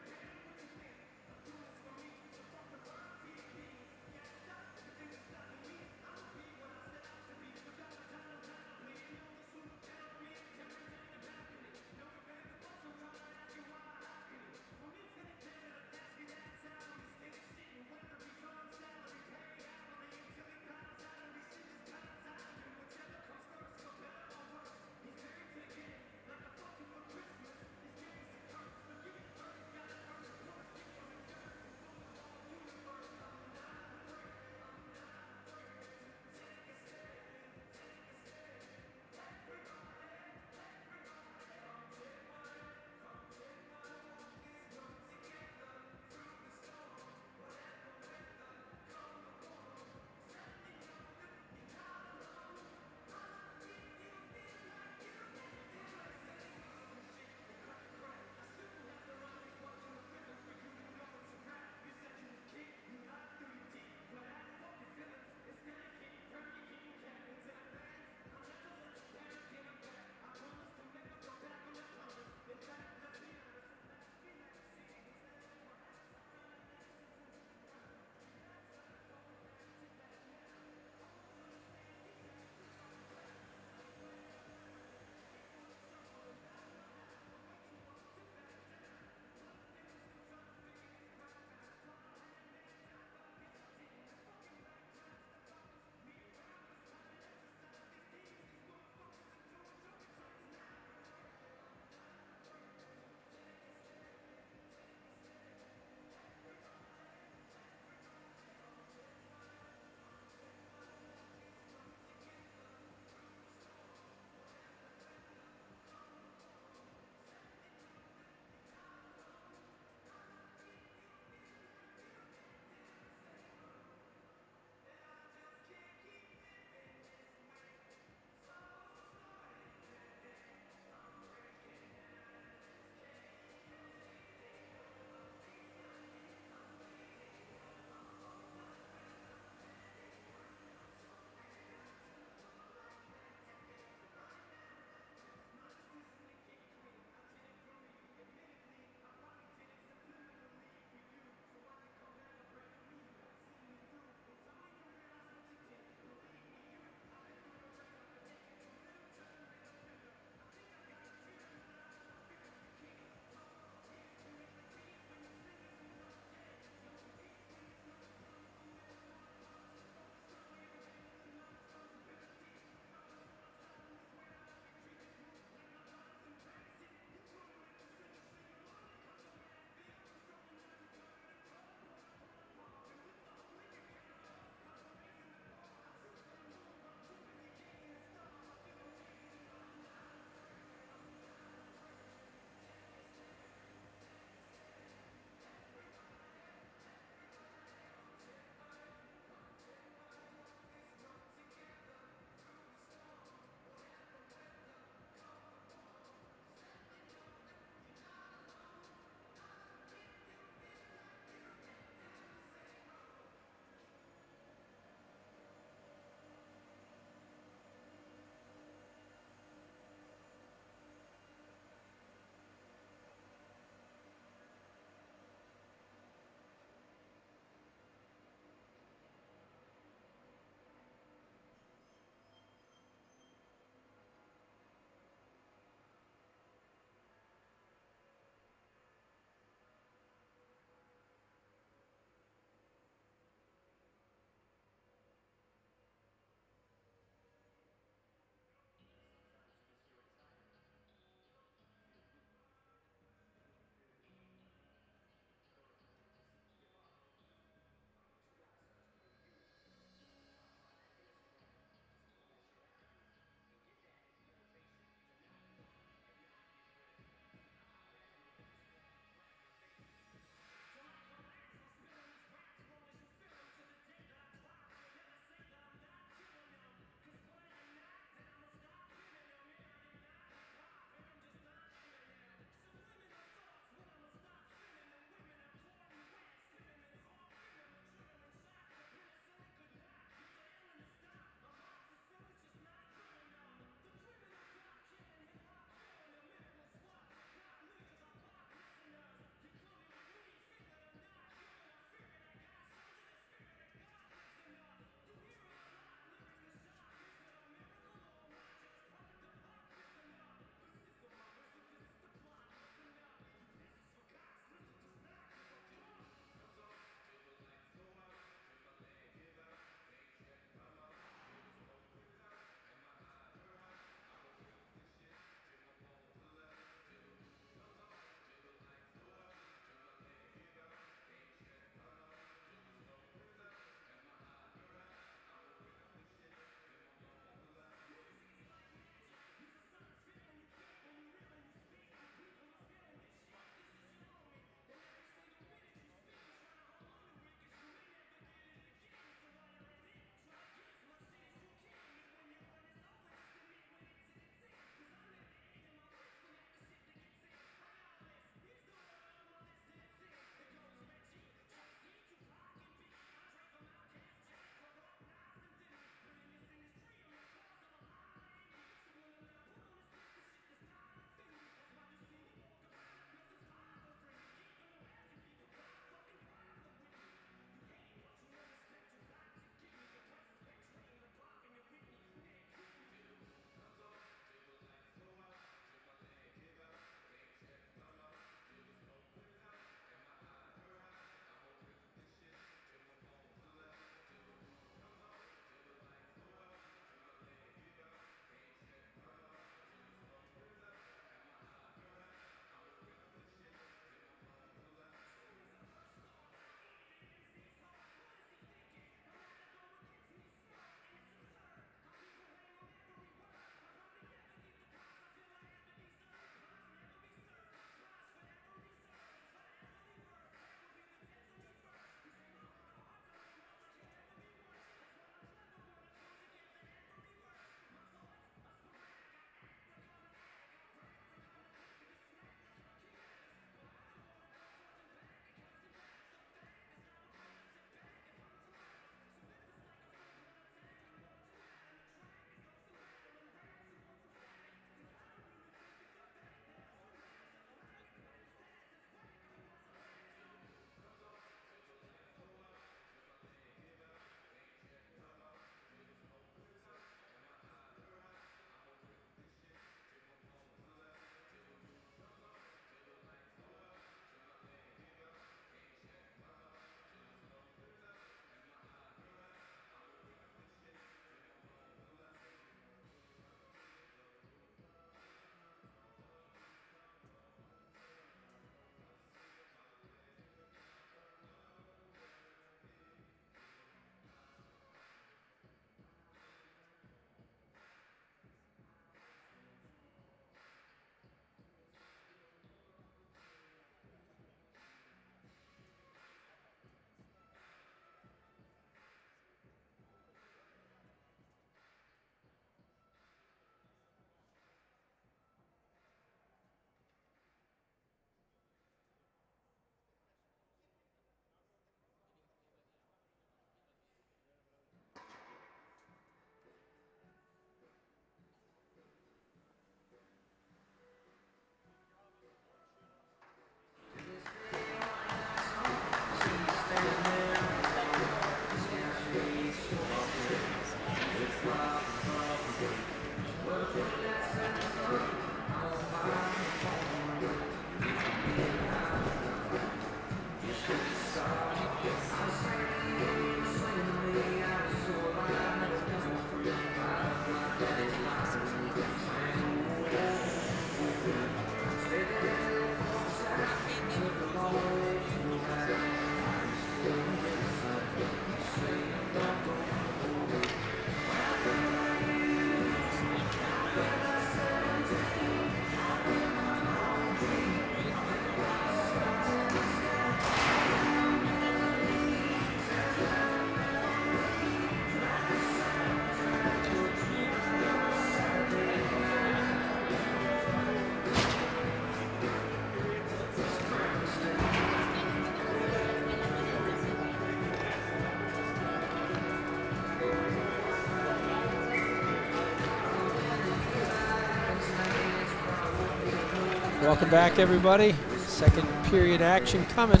Welcome back, everybody. Second period action coming.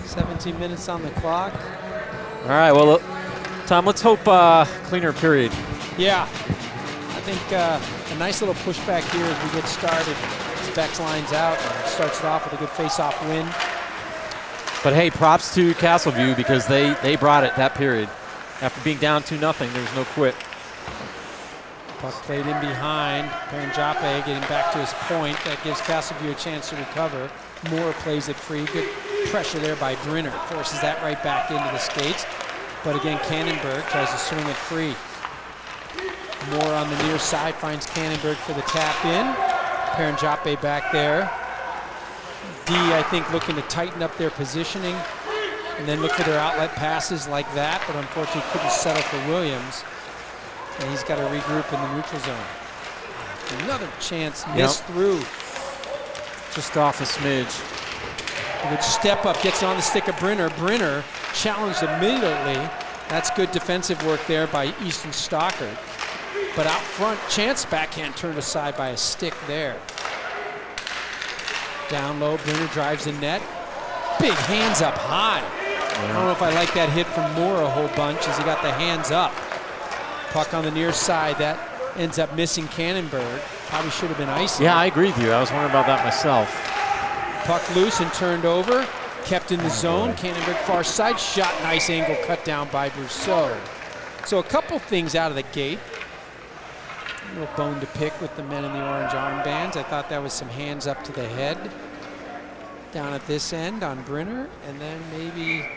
17 minutes on the clock.
All right, well, Tom, let's hope cleaner period.
Yeah, I think a nice little pushback here as we get started. Beck's lines out, starts it off with a good face-off win.
But hey, props to Castleview because they brought it that period. After being down 2-0, there was no quit.
Puck played in behind. Paranjape getting back to his point. That gives Castleview a chance to recover. Moore plays it free. Good pressure there by Brinner. Forces that right back into the skates. But again, Cannonberg tries to swing it free. Moore on the near side finds Cannonberg for the tap in. Paranjape back there. D, I think, looking to tighten up their positioning and then look for their outlet passes like that, but unfortunately couldn't settle for Williams. And he's got to regroup in the neutral zone. Another chance missed through.
Just off a smidge.
A good step up, gets on the stick of Brinner. Brinner challenged immediately. That's good defensive work there by Easton Stockard. But out front, chance backhand turned aside by a stick there. Down low, Brinner drives the net. Big hands up high. Yeah. I don't know if I like that hit from Moore a whole bunch as he got the hands up. Puck on the near side, that ends up missing Cannonberg. Probably should have been icing.
Yeah, I agree with you. I was wondering about that myself.
Puck loose and turned over. Kept in the zone. Cannonberg far side shot. Nice angle cut down by Brousseau. So a couple things out of the gate. A little bone to pick with the men in the orange armbands. I thought that was some hands up to the head down at this end on Brinner, and then maybe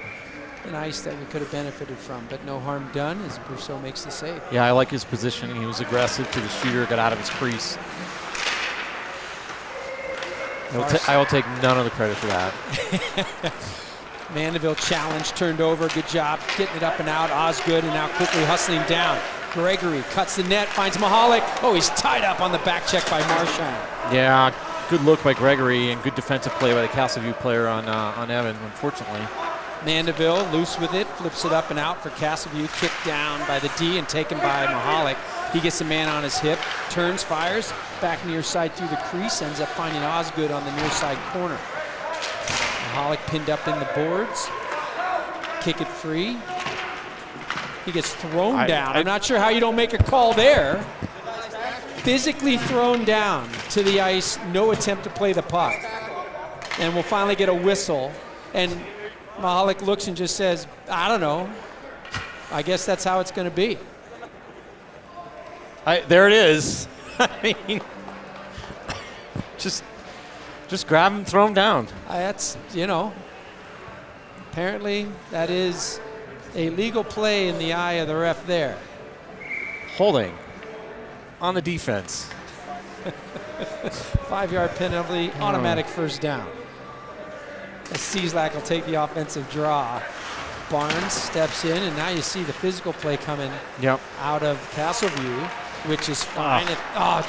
an ice that we could have benefited from, but no harm done as Brousseau makes the save.
Yeah, I like his positioning. He was aggressive to the shooter, got out of his crease. I will take none of the credit for that.
Mandeville challenge, turned over, good job getting it up and out. Osgood and now quickly hustling down. Gregory cuts the net, finds Mahalik. Oh, he's tied up on the back check by Marchand.
Yeah, good look by Gregory and good defensive play by the Castleview player on Evan, unfortunately.
Mandeville loose with it, flips it up and out for Castleview. Kicked down by the D and taken by Mahalik. He gets the man on his hip, turns, fires, back near side through the crease, ends up finding Osgood on the near side corner. Mahalik pinned up in the boards. Kick it free. He gets thrown down. I'm not sure how you don't make a call there. Physically thrown down to the ice, no attempt to play the puck. And we'll finally get a whistle. And Mahalik looks and just says, I don't know. I guess that's how it's going to be.
There it is. I mean, just grab him, throw him down.
That's, apparently that is a legal play in the eye of the ref there.
Holding on the defense.
5-yard penalty, automatic first down. As Cieslak will take the offensive draw. Barnes steps in, and now you see the physical play coming out of Castleview, which is fine.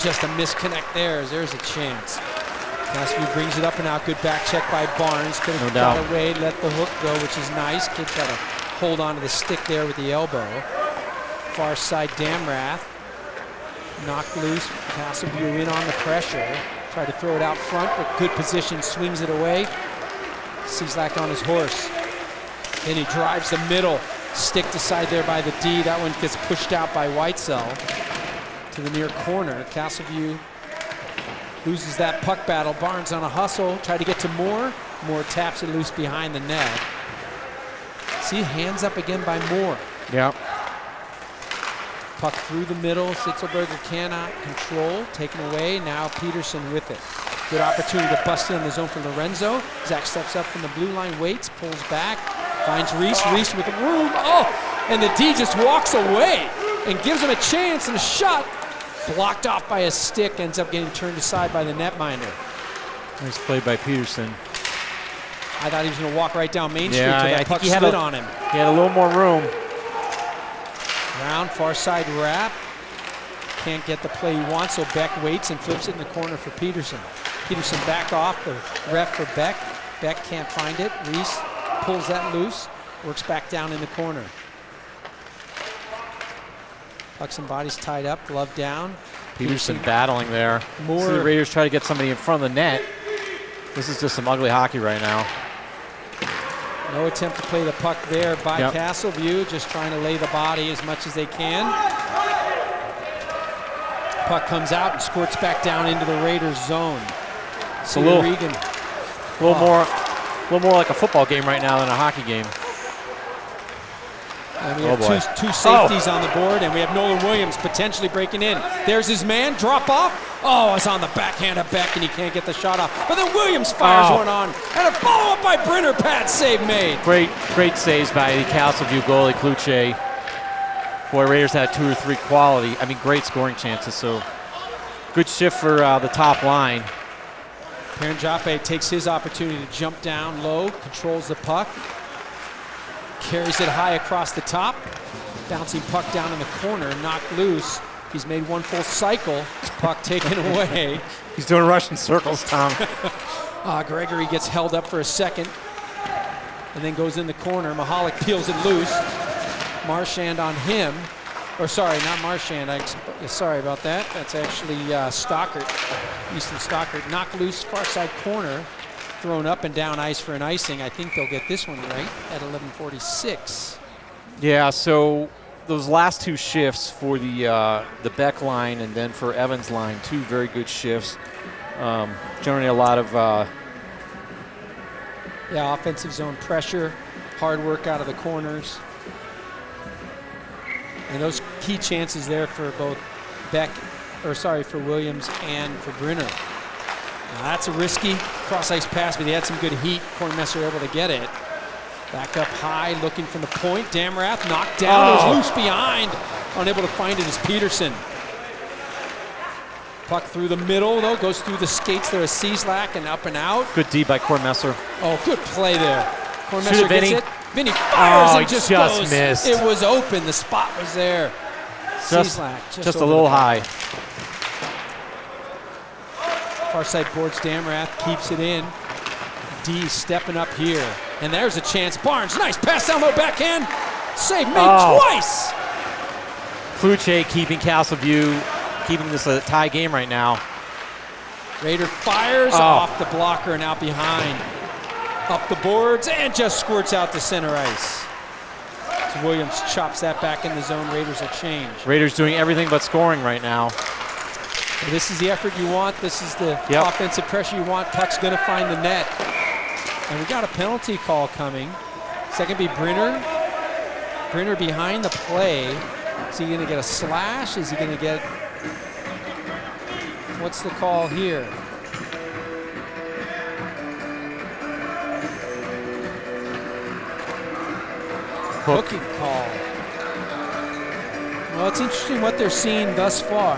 Just a misconnect there. There's a chance. Castleview brings it up and out. Good back check by Barnes. Could have got away, let the hook go, which is nice. Kid's got to hold on to the stick there with the elbow. Far side, Damrath. Knocked loose. Castleview in on the pressure. Tried to throw it out front, but good position. Swings it away. Cieslak on his horse. Then he drives the middle. Stick to side there by the D. That one gets pushed out by Whitesell to the near corner. Castleview loses that puck battle. Barnes on a hustle. Tried to get to Moore. Moore taps it loose behind the net. See, hands up again by Moore.
Yeah.
Puck through the middle. Sitzelberger cannot control. Taken away. Now Peterson with it. Good opportunity to bust in the zone for Lorenzo. Zach steps up from the blue line, waits, pulls back, finds Reese. Reese with room. And the D just walks away and gives him a chance and a shot. Blocked off by a stick. Ends up getting turned aside by the netminder.
Nice play by Peterson.
I thought he was going to walk right down Main Street till that puck slid on him.
He had a little more room.
Round, far side wrap. Can't get the play he wants, so Beck waits and flips it in the corner for Peterson. Peterson back off the ref for Beck. Beck can't find it. Reese pulls that loose, works back down in the corner. Pucks and bodies tied up, glove down.
Peterson battling there.
More.
See the Raiders try to get somebody in front of the net. This is just some ugly hockey right now.
No attempt to play the puck there by
Yep.
Castleview, just trying to lay the body as much as they can. Puck comes out and squirts back down into the Raiders zone.
a little-
Regan.
A little more like a football game right now than a hockey game.
And we
Oh,
have
boy.
two safeties on the board, and we have Nolan Williams potentially breaking in. There's his man, drop off. Oh, it's on the backhand of Beck, and he can't get the shot off. But then Williams fires one on, and a follow-up by Brenner. Pad save made.
Great saves by the Castleview goalie, Kluche. Boy, Raiders had 2 or 3 great scoring chances, so good shift for the top line.
Paranjape takes his opportunity to jump down low, controls the puck, carries it high across the top, bouncing puck down in the corner, knocked loose. He's made one full cycle, puck taken away.
He's doing Russian circles, Tom.
Gregory gets held up for a second and then goes in the corner. Mahalik peels it loose. Marchand on him. Or sorry, not Marchand. Sorry about that. That's actually Stockert, Easton Stockert. Knocked loose, far side corner. Thrown up and down ice for an icing. I think they'll get this one right at 11:46.
Yeah, so those last 2 shifts for the Beck line and then for Evans line, 2 very good shifts. Generally a lot of
offensive zone pressure, hard work out of the corners. And those key chances there for both for Williams and for Brenner. Now that's a risky cross-ice pass, but he had some good heat. Kornmesser able to get it. Back up high, looking from the point. Damrath knocked down. It was loose behind. Unable to find it is Peterson. Puck through the middle, though. Goes through the skates there. A Cieslak and up and out.
good D by Kornmesser.
Oh, good play there.
Shoot
Kornmesser
it, Vinny.
gets it. Vinny fires
Oh,
and
he
just
just
goes.
missed.
It was open. The spot was there. Cieslak
Just a
over
little
the bar.
high.
Far side boards, Damrath keeps it in. D stepping up here. And there's a chance. Barnes, nice pass down low backhand. Save made twice.
Kluche keeping Castleview, keeping this a tie game right now.
Raider fires off the blocker and out behind. Up the boards and just squirts out to center ice. So Williams chops that back in the zone. Raiders will change.
Raiders doing everything but scoring right now.
This is the effort you want. This is the offensive pressure you want. Puck's going to find the net. And we got a penalty call coming. Is that going to be Brenner? Brenner behind the play. Is he going to get a slash? Is he going to get... What's the call here? Hooking call. Well, it's interesting what they're seeing thus far.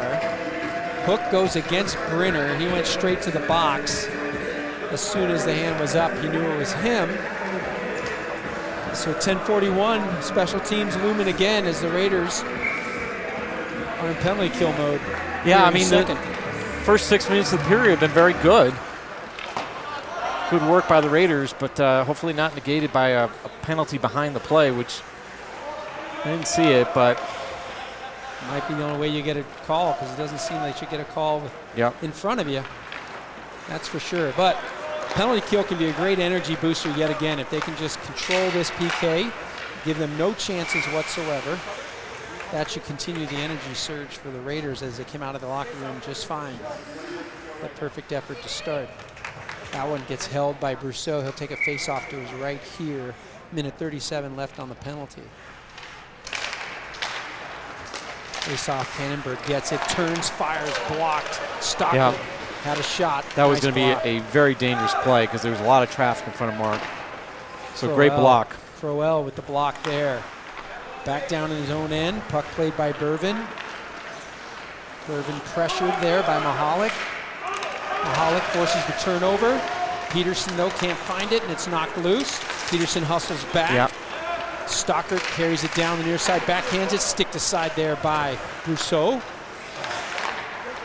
Hook goes against Brenner. He went straight to the box. As soon as the hand was up, he knew it was him. So 10:41, special teams looming again as the Raiders are in penalty kill mode.
Yeah, I mean, the first 6 minutes of the period have been very good. Good work by the Raiders, but hopefully not negated by a penalty behind the play, which I didn't see it, but
might be the only way you get a call, because it doesn't seem like you get a call in front of you. That's for sure. But penalty kill can be a great energy booster yet again. If they can just control this PK, give them no chances whatsoever, that should continue the energy surge for the Raiders as they came out of the locker room just fine. That perfect effort to start. That one gets held by Brousseau. He'll take a face-off to his right here. Minute 37 left on the penalty. Face-off, Cannonberg gets it, turns, fires, blocked. Stockton had a shot.
That was going to be a very dangerous play because there was a lot of traffic in front of Mark. So great block.
Crowell with the block there. Back down in his own end. Puck played by Bervin. Bervin pressured there by Mahalik. Mahalik forces the turnover. Peterson, though, can't find it, and it's knocked loose. Peterson hustles back.
Yep.
Stockert carries it down the near side, backhands it, stick to side there by Brousseau.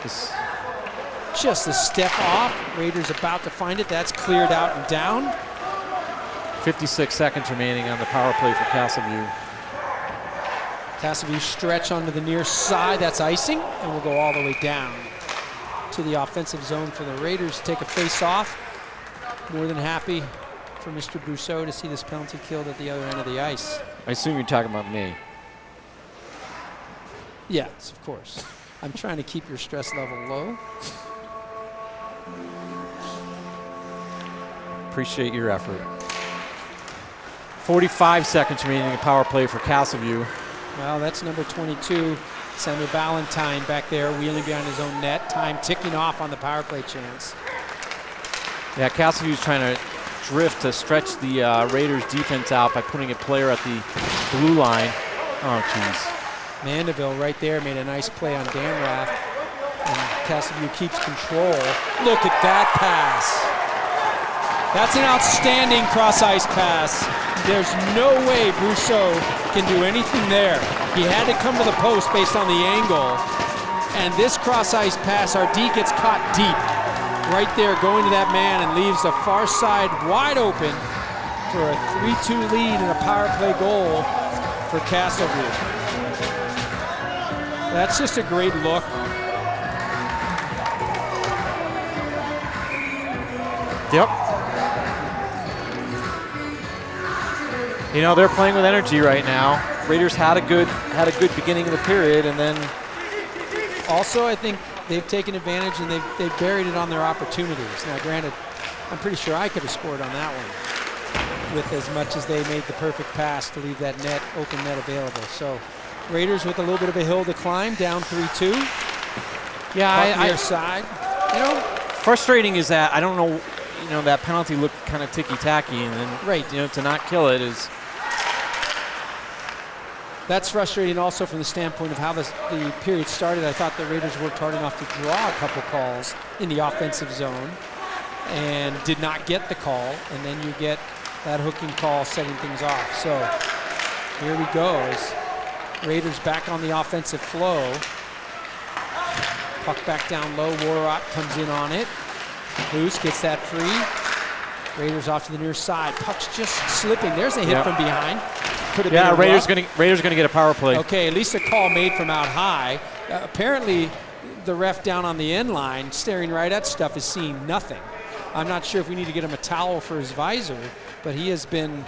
Just a step off. Raiders about to find it. That's cleared out and down.
56 seconds remaining on the power play for Castleview.
Cassaview stretch onto the near side. That's icing, and we'll go all the way down to the offensive zone for the Raiders. Take a face-off. More than happy for Mr. Brousseau to see this penalty killed at the other end of the ice.
I assume you're talking about me.
Yes, of course. I'm trying to keep your stress level low.
Appreciate your effort. 45 seconds remaining in power play for Cassaview.
Well, that's number 22, Samuel Ballantyne back there wheeling behind his own net. Time ticking off on the power play chance.
Yeah, Cassaview's trying to drift to stretch the Raiders defense out by putting a player at the blue line. Oh, jeez.
Mandeville right there made a nice play on Damrath, and Cassaview keeps control. Look at that pass. That's an outstanding cross-ice pass. There's no way Brousseau can do anything there. He had to come to the post based on the angle, and this cross-ice pass, our D gets caught deep. Right there, going to that man and leaves the far side wide open for a 3-2 lead and a power play goal for Cassaview. That's just a great look.
Yep. You know, they're playing with energy right now. Raiders had a good beginning of the period, and then
also I think they've taken advantage and they've buried it on their opportunities. Now, granted, I'm pretty sure I could have scored on that one with as much as they made the perfect pass to leave that net, open net available. So Raiders with a little bit of a hill to climb, down 3-2.
Yeah,
near side.
You know, frustrating is that I don't know. You know, that penalty looked kind of ticky-tacky, and then
right,
you know, to not kill it is.
That's frustrating also from the standpoint of how the period started. I thought the Raiders worked hard enough to draw a couple calls in the offensive zone and did not get the call, and then you get that hooking call setting things off. So here we go. Raiders back on the offensive flow. Puck back down low. Warrock comes in on it. Luce gets that free. Raiders off to the near side. Puck's just slipping. There's a hit from behind. Could have been a
Raiders gonna get a power play.
Okay, at least a call made from out high. Apparently, the ref down on the end line, staring right at stuff, is seeing nothing. I'm not sure if we need to get him a towel for his visor, but he has been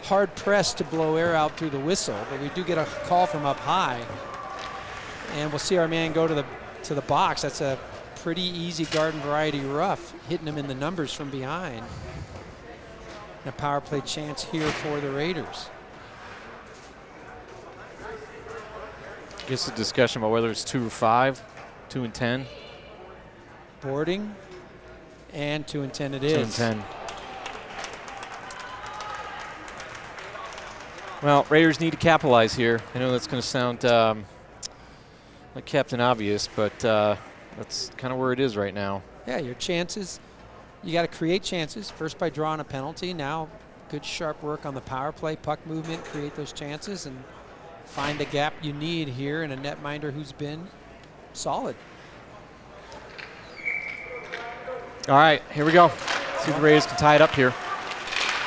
hard pressed to blow air out through the whistle. But we do get a call from up high, and we'll see our man go to the box. That's a pretty easy garden variety rough, hitting him in the numbers from behind. And a power play chance here for the Raiders.
I guess the discussion about whether it's 2 or 5, 2 and 10.
Boarding, and 2 and 10 it
2
is.
2 and 10. Well, Raiders need to capitalize here. I know that's going to sound like Captain Obvious, but that's kind of where it is right now.
Yeah, your chances, you got to create chances. First by drawing a penalty. Now, good sharp work on the power play, puck movement, create those chances, and find the gap you need here in a netminder who's been solid.
All right, here we go. See if the Raiders can tie it up here.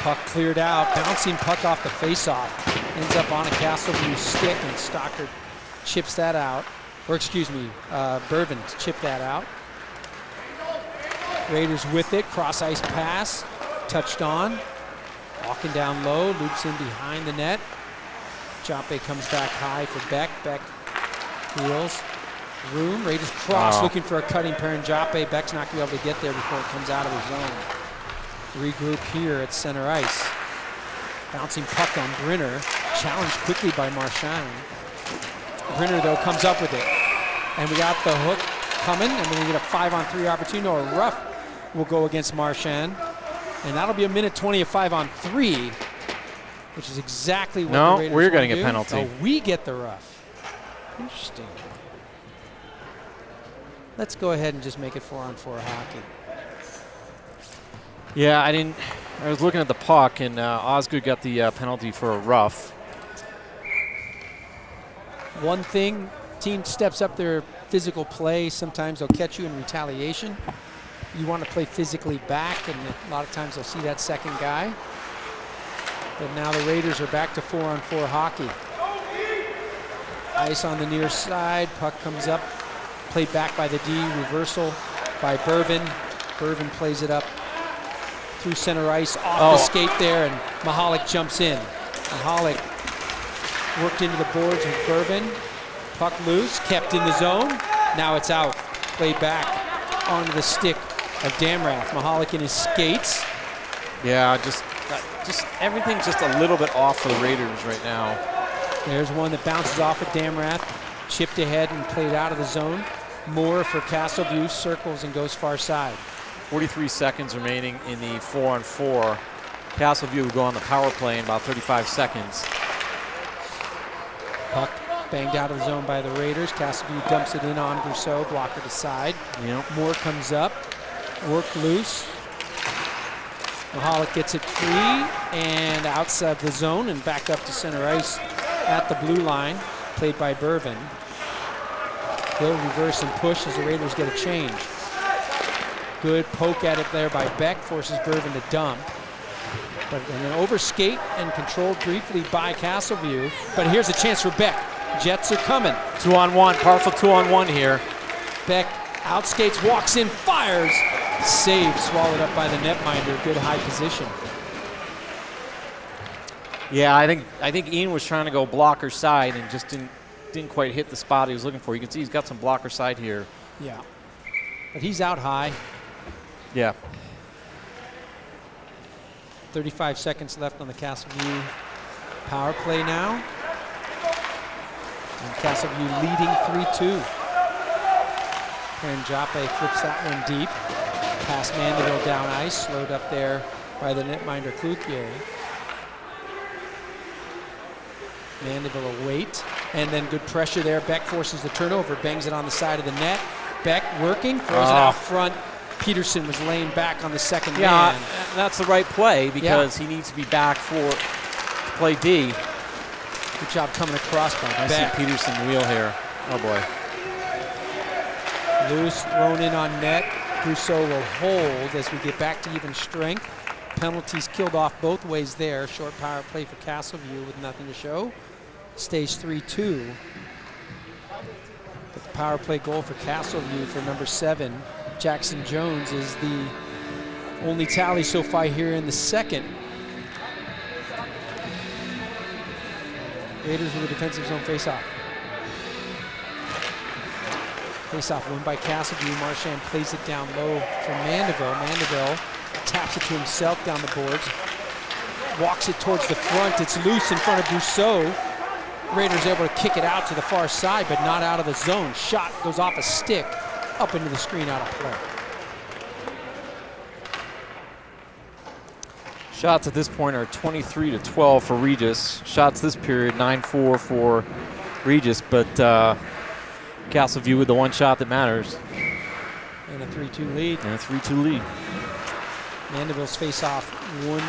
Puck cleared out, bouncing puck off the faceoff. Ends up on a Castleview stick, and Stockard chips that out. Or excuse me, Bervin chipped that out. Raiders with it, cross ice pass, touched on. Walking down low, loops in behind the net. Joppe comes back high for Beck. Beck wheels. Room, Raiders cross, looking for a cutting pair in Joppe. Beck's not going to be able to get there before it comes out of his zone. Regroup here at center ice. Bouncing puck on Brenner. Challenged quickly by Marchand. Brenner, though, comes up with it. And we got the hook coming, and then we get a 5-on-3 opportunity. No, a rough will go against Marchand. And that'll be a minute 20 of 5-on-3, which is exactly what the Raiders want to do.
We're getting a penalty.
So we get the rough. Interesting. Let's go ahead and just make it 4-on-4 hockey.
Yeah, I was looking at the puck, and Osgood got the penalty for a rough.
One thing, team steps up their physical play. Sometimes they'll catch you in retaliation. You want to play physically back, and a lot of times they'll see that second guy. But now the Raiders are back to 4-on-4 hockey. Ice on the near side. Puck comes up. Played back by the D. Reversal by Bervin. Bervin plays it up through center ice. Off the skate there, and Mahalik jumps in. Mahalik worked into the boards with Bervin. Puck loose, kept in the zone. Now it's out. Played back onto the stick of Damrath. Mahalik in his skates.
Yeah, just everything's just a little bit off for the Raiders right now.
There's one that bounces off at Damrath. Chipped ahead and played out of the zone. Moore for Castleview, circles and goes far side.
43 seconds remaining in the 4-on-4. Castleview will go on the power play in about 35 seconds.
Puck banged out of the zone by the Raiders. Castleview dumps it in on Brousseau, blocker to side.
Yep.
Moore comes up, worked loose. Mahalik gets it free and outside the zone and back up to center ice at the blue line, played by Bervin. He'll reverse and push as the Raiders get a change. Good poke at it there by Beck, forces Bervin to dump. But an overskate and controlled briefly by Castleview. But here's a chance for Beck. Jets are coming.
2-on-1, partial 2-on-1 here.
Beck outskates, walks in, fires. Save, swallowed up by the netminder. Good high position.
Yeah, I think Ian was trying to go blocker side and just didn't quite hit the spot he was looking for. You can see he's got some blocker side here.
Yeah, but he's out high.
Yeah.
35 seconds left on the Castleview power play now. And Castleview leading 3-2. Jape flips that one deep. Past Mandeville down ice, slowed up there by the netminder Cloutier. Mandeville a wait, and then good pressure there. Beck forces the turnover, bangs it on the side of the net. Beck working, throws it out front. Peterson was laying back on the second man.
That's the right play because he needs to be back for play D.
Good job coming across by
I
Beck.
see Peterson wheel here. Oh boy.
Loose, thrown in on net. Brousseau will hold as we get back to even strength. Penalties killed off both ways there. Short power play for Castleview with nothing to show. Stays 3-2. But the power play goal for Castleview for number 7, Jackson Jones, is the only tally so far here in the second. Raiders with a defensive zone faceoff. Faceoff won by Castleview. Marchand plays it down low for Mandeville. Mandeville taps it to himself down the boards. Walks it towards the front. It's loose in front of Brousseau. Raiders able to kick it out to the far side, but not out of the zone. Shot goes off a stick, up into the screen, out of play.
Shots at this point are 23-12 for Regis. Shots this period, 9-4 for Regis, but Castleview with the one shot that matters.
And a 3-2 lead.
And a 3-2 lead.
Mandeville's face-off won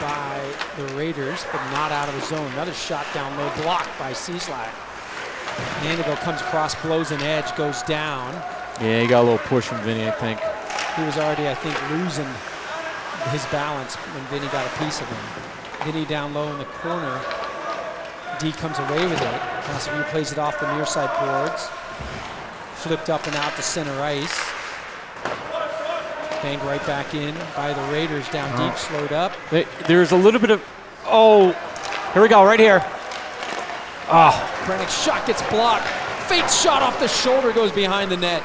by the Raiders, but not out of the zone. Another shot down low, blocked by Cieslak. Mandeville comes across, blows an edge, goes down.
Yeah, he got a little push from Vinny, I think.
He was already, I think, losing his balance when Vinny got a piece of him. Vinny down low in the corner. D comes away with it. Castleview plays it off the near side boards. Flipped up and out to center ice. Banged right back in by the Raiders down deep, slowed up.
There's a little bit of, here we go, right here.
Brennick's shot gets blocked. Fake shot off the shoulder, goes behind the net.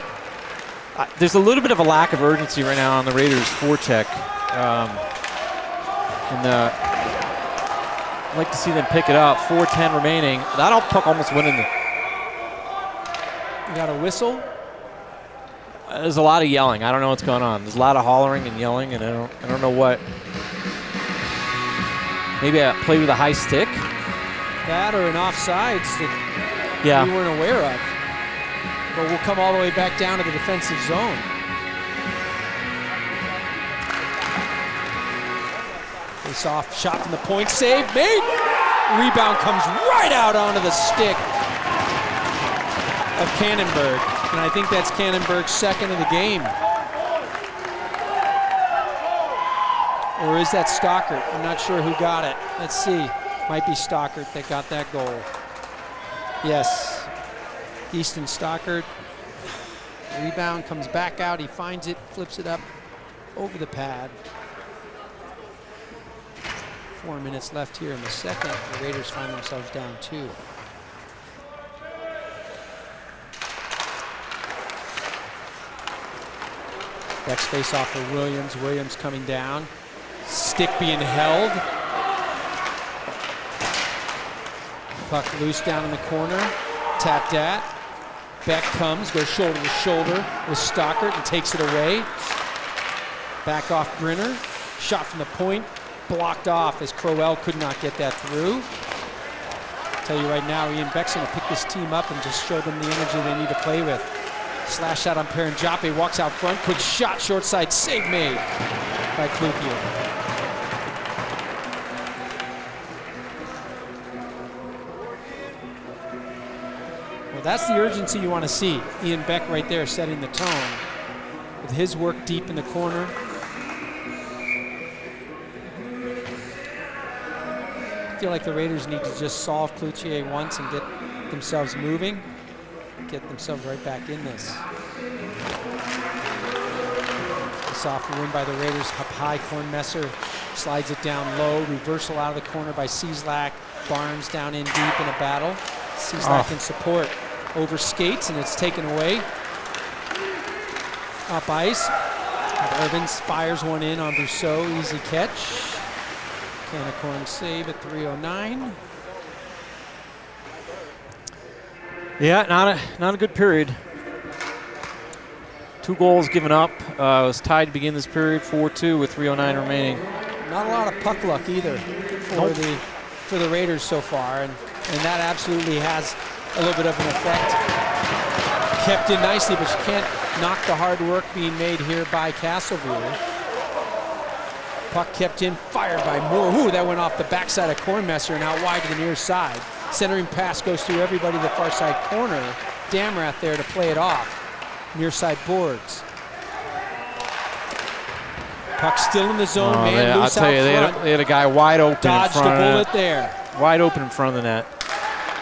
There's a little bit of a lack of urgency right now on the Raiders' forecheck. I'd like to see them pick it up. 4:10 remaining. That'll puck almost winning.
You got a whistle?
There's a lot of yelling. I don't know what's going on. There's a lot of hollering and yelling, and I don't know what. Maybe a play with a high stick.
That or an offsides that we weren't aware of. But we'll come all the way back down to the defensive zone. Face off, shot from the point, save, made. Rebound comes right out onto the stick of Cannonberg. And I think that's Cannonberg's second of the game. Or is that Stockert? I'm not sure who got it. Let's see. Might be Stockert that got that goal. Yes. Easton Stockard. Rebound comes back out. He finds it, flips it up over the pad. 4 minutes left here in the second. The Raiders find themselves down 2. Next face off for Williams. Williams coming down. Stick being held. Puck loose down in the corner. Tapped at. Beck comes, goes shoulder to shoulder with Stockard and takes it away. Back off Brenner. Shot from the point. Blocked off as Crowell could not get that through. I'll tell you right now, Ian Beck's going to pick this team up and just show them the energy they need to play with. Slash shot on Perenjape, walks out front. Quick shot, short side, save made by Cloutier. Well, that's the urgency you want to see. Ian Beck right there setting the tone with his work deep in the corner. I feel like the Raiders need to just solve Cloutier once and get themselves moving, get themselves right back in this. Soft win by the Raiders, up high. Kornmesser slides it down low. Reversal out of the corner by Cieslak. Barnes down in deep in a battle. Cieslak in support. Over skates and it's taken away. Up ice. Irvins fires one in on Brousseau. Easy catch. Canicorn save at 3:09.
Yeah, not a good period. 2 goals given up. It was tied to begin this period, 4-2 with 3:09 remaining.
Not a lot of puck luck either for the Raiders so far, and that absolutely has a little bit of an effect. Kept in nicely, but you can't knock the hard work being made here by Castleview. Puck kept in, fired by Moore. Ooh, that went off the backside of Kornmesser and out wide to the near side. Centering pass goes through everybody to the far side corner. Damrath there to play it off. Near side boards. Puck still in the zone, man loose
I'll tell
out
you,
front.
they had a guy wide open
Dodged
in front
a
of
bullet
the net.
there.
Wide open in front of the net.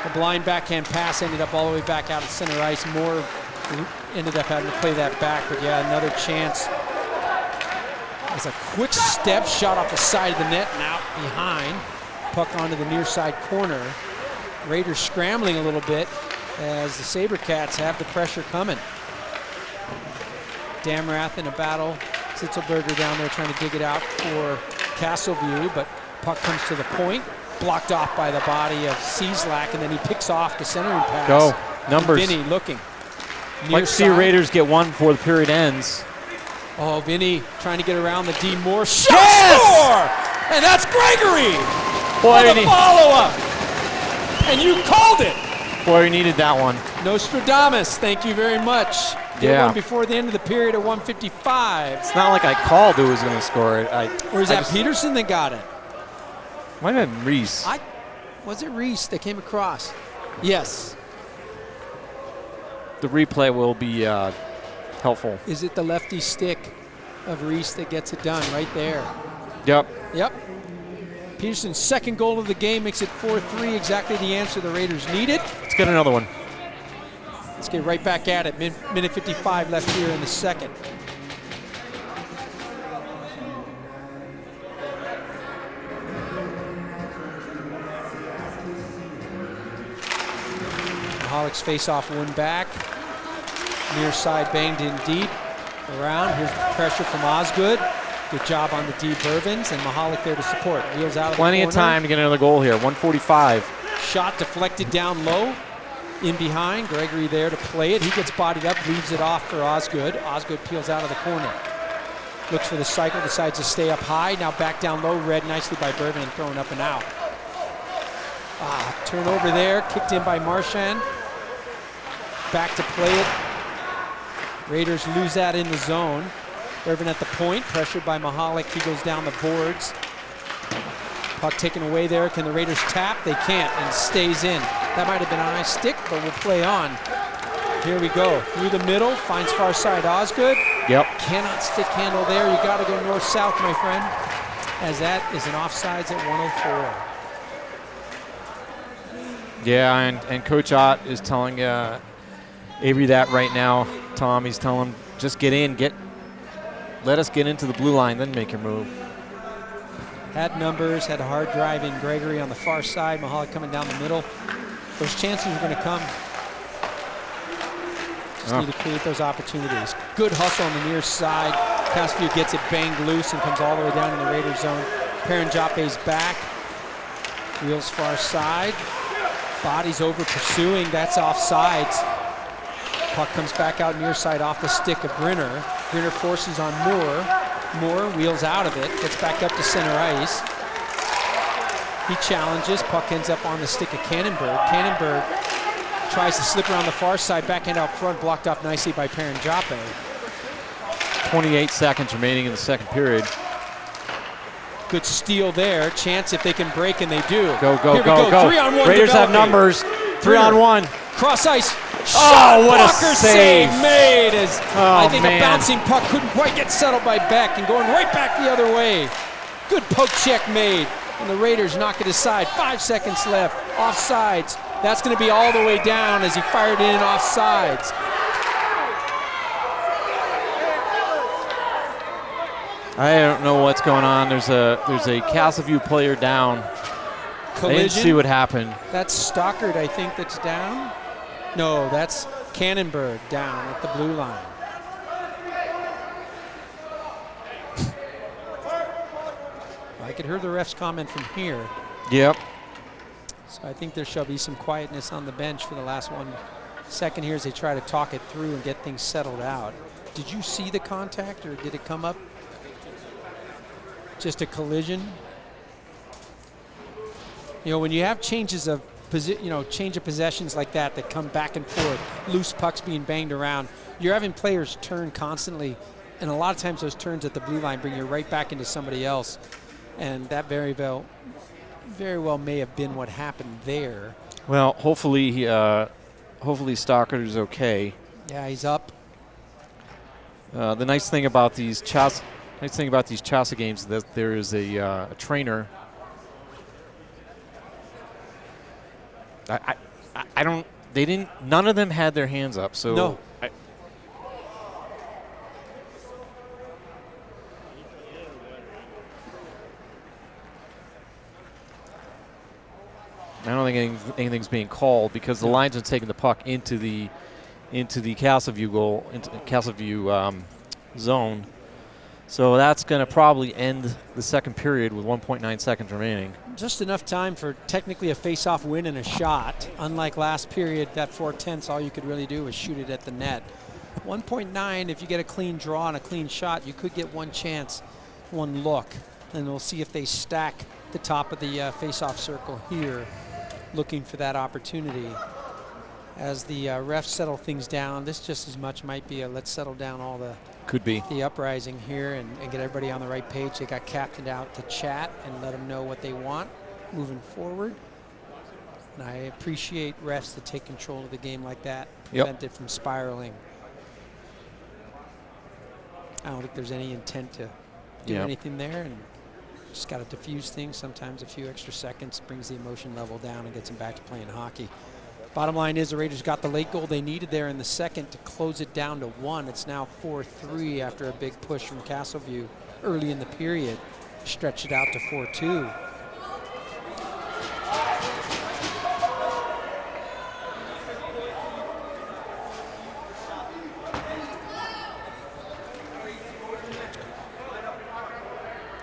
The blind backhand pass ended up all the way back out at center ice. Moore ended up having to play that back, but yeah, another chance. It's a quick step shot off the side of the net and out behind. Puck onto the near side corner. Raiders scrambling a little bit as the SaberCats have the pressure coming. Damrath in a battle. Zitzelberger down there trying to dig it out for Castleview, but puck comes to the point. Blocked off by the body of Cieslak, and then he picks off the centering pass.
Go. Numbers.
Vinny looking.
Like to see Raiders get one before the period ends.
Oh, Vinny trying to get around the D. Moore. Shot! Score! And that's Gregory!
Boy,
what a follow-up! And you called it!
Boy, we needed that one.
Nostradamus, thank you very much. Get one before the end of the period at 1:55.
It's not like I called who was going to score it.
Or is that Peterson that got it?
Might have been Reese.
Was it Reese that came across? Yes.
The replay will be helpful.
Is it the lefty stick of Reese that gets it done right there?
Yep.
Peterson's second goal of the game makes it 4-3, exactly the answer the Raiders needed.
Let's get another one.
Let's get right back at it. Minute 55 left here in the second. Mahalick's face-off one back. Near side banged in deep. Around, here's the pressure from Osgood. Good job on the D. Burvins, and Mahalick there to support. Wheels out of the corner.
Plenty of time to get another goal here, 1:45.
Shot deflected down low. In behind, Gregory there to play it. He gets bodied up, leaves it off for Osgood. Osgood peels out of the corner. Looks for the cycle, decides to stay up high. Now back down low, read nicely by Bourbon and thrown up and out. Turnover there, kicked in by Marchand. Back to play it. Raiders lose that in the zone. Irvin at the point, pressured by Mahalick. He goes down the boards. Puck taken away there. Can the Raiders tap? They can't, and stays in. That might have been on ice stick, but we'll play on. Here we go. Through the middle, finds far side Osgood.
Yep.
Cannot stick handle there. You got to go north-south, my friend, as that is an offsides at 104.
Yeah, and Coach Ott is telling Avery that right now. Tom, he's telling him, just get in, let us get into the blue line, then make your move.
Had numbers, had a hard drive in Gregory on the far side, Mahalik coming down the middle. Those chances are going to come. Just need to create those opportunities. Good hustle on the near side. Castview gets it banged loose and comes all the way down in the Raiders zone. Paranjape's back. Wheels far side. Bodies over pursuing. That's offsides. Puck comes back out near side off the stick of Brenner. Brenner forces on Moore. Moore wheels out of it. Gets back up to center ice. He challenges. Puck ends up on the stick of Cannonberg. Cannonberg tries to slip around the far side. Backhand out front. Blocked off nicely by Paranjape.
28 seconds remaining in the second period.
Good steal there. Chance if they can break, and they do.
Go.
3-on-1
Raiders have
developing.
numbers. 3-on-1
Cross ice.
Oh,
Shot
what a
blocker
save.
made as I think
man.
a bouncing puck couldn't quite get settled by Beck and going right back the other way. Good poke check made, and the Raiders knock it aside. 5 seconds left. Offsides. That's going to be all the way down as he fired it in offsides.
I don't know what's going on. There's a Castleview player down.
Collision.
I didn't see what happened.
That's Stockard, I think, that's down. No, that's Cannonberg down at the blue line. I could hear the refs comment from here.
Yep.
So I think there shall be some quietness on the bench for the last 1 second here as they try to talk it through and get things settled out. Did you see the contact, or did it come up? Just a collision? You know, when you have changes of change of possessions like that come back and forth, loose pucks being banged around, you're having players turn constantly, and a lot of times those turns at the blue line bring you right back into somebody else, and that very well may have been what happened there.
Well, hopefully Stockard is okay.
Yeah, he's up.
The nice thing about these Chasa games is that there is a trainer. None of them had their hands up, so.
No.
I don't think anything's being called because the Lions are taking the puck into the Castleview goal, into Castleview zone. So that's going to probably end the second period with 1.9 seconds remaining.
Just enough time for technically a face-off win and a shot. Unlike last period, that 4/10, all you could really do was shoot it at the net. 1.9, if you get a clean draw and a clean shot, you could get one chance, one look. And we'll see if they stack the top of the face-off circle here, looking for that opportunity. As the refs settle things down, this just as much might be a let's settle down all the uprising here and get everybody on the right page. They got captained out to chat and let them know what they want moving forward. And I appreciate refs that take control of the game like that, prevent it from spiraling. I don't think there's any intent to do anything there, and just got to diffuse things. Sometimes a few extra seconds brings the emotion level down and gets them back to playing hockey. Bottom line is the Raiders got the late goal they needed there in the second to close it down to 1. It's now 4-3 after a big push from Castleview early in the period. Stretched it out to 4-2.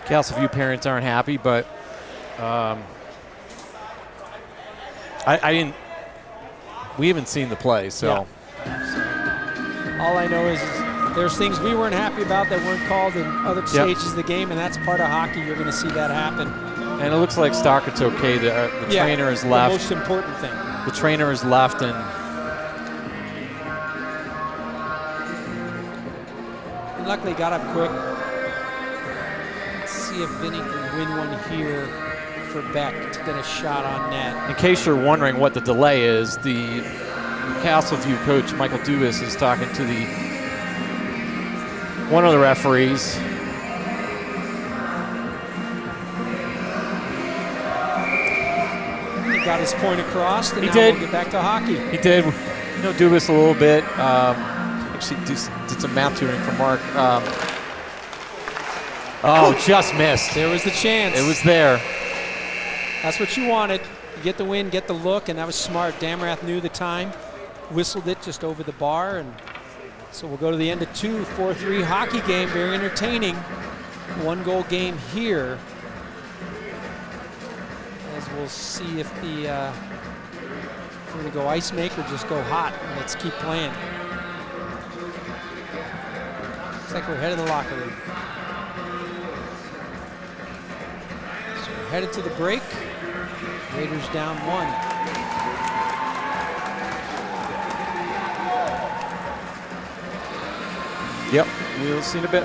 Castleview parents aren't happy, but we haven't seen the play, so.
All I know is there's things we weren't happy about that weren't called in other stages of the game, and that's part of hockey. You're going to see that happen.
And it looks like Stockard's okay. The trainer is left.
The most important thing.
The trainer is left, and
luckily got up quick. Let's see if Vinny can win one here for Beck to get a shot on net.
in case you're wondering what the delay is, the Castleview coach, Michael Dubas, is talking to one of the referees.
I think got his point across, and
He
now
did.
we'll get back to hockey.
He did, do this a little bit. Actually, did some mouth tuning for Mark. Oh, just missed.
There was the chance.
It was there.
That's what you wanted. You get the win, get the look, and that was smart. Damrath knew the time, whistled it just over the bar, and so we'll go to the end of 2, 4-3 hockey game. Very entertaining. 1-goal game here. As we'll see if the if we're going to go ice make or just go hot. Let's keep playing. Looks like we're headed to the locker room. So we're headed to the break. Raiders down 1.
Yep, we'll see in a bit.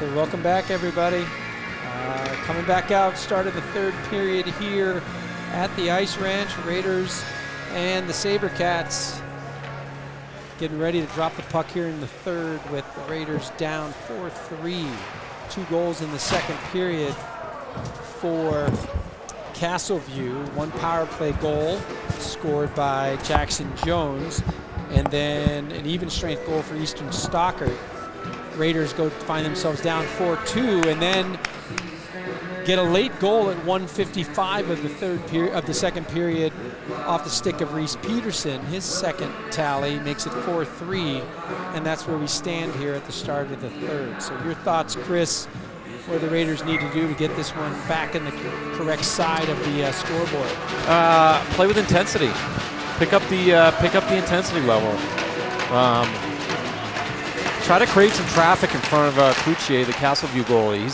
Okay, welcome back, everybody. Coming back out, start of the third period here at the Ice Ranch. Raiders and the SaberCats getting ready to drop the puck here in the third with the Raiders down 4-3. 2 goals in the second period for Castleview. 1 power play goal scored by Jackson Jones, and then an even strength goal for Eastern Stockard. Raiders go find themselves down 4-2, and then get a late goal at 1:55 of the second period off the stick of Reese Peterson. His second tally makes it 4-3, and that's where we stand here at the start of the third. So your thoughts, Chris, what the Raiders need to do to get this one back in the correct side of the scoreboard?
Play with intensity. Pick up the intensity level. Try to create some traffic in front of Cloutier, the Castleview goalie.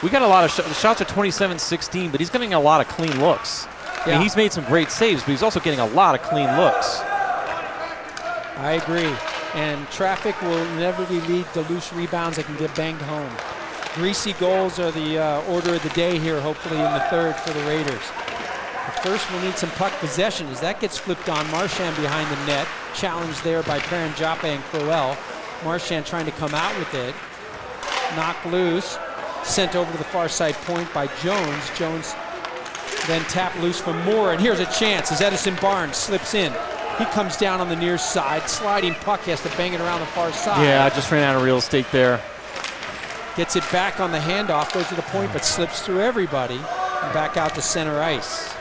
We got a lot of the shots are 27-16, but he's getting a lot of clean looks.
Yeah.
I mean, he's made some great saves, but he's also getting a lot of clean looks.
I agree. And traffic will inevitably lead to loose rebounds that can get banged home. Greasy goals are the order of the day here, hopefully in the third for the Raiders. But first, we'll need some puck possession as that gets flipped on. Marchand behind the net, challenged there by Perrin Joppe and Crowell. Marchand trying to come out with it. Knocked loose, sent over to the far side point by Jones. Jones then tapped loose for Moore, and here's a chance as Edison Barnes slips in. He comes down on the near side, sliding puck, he has to bang it around the far side.
Yeah, I just ran out of real estate there.
Gets it back on the handoff, goes to the point, but slips through everybody and back out to center ice.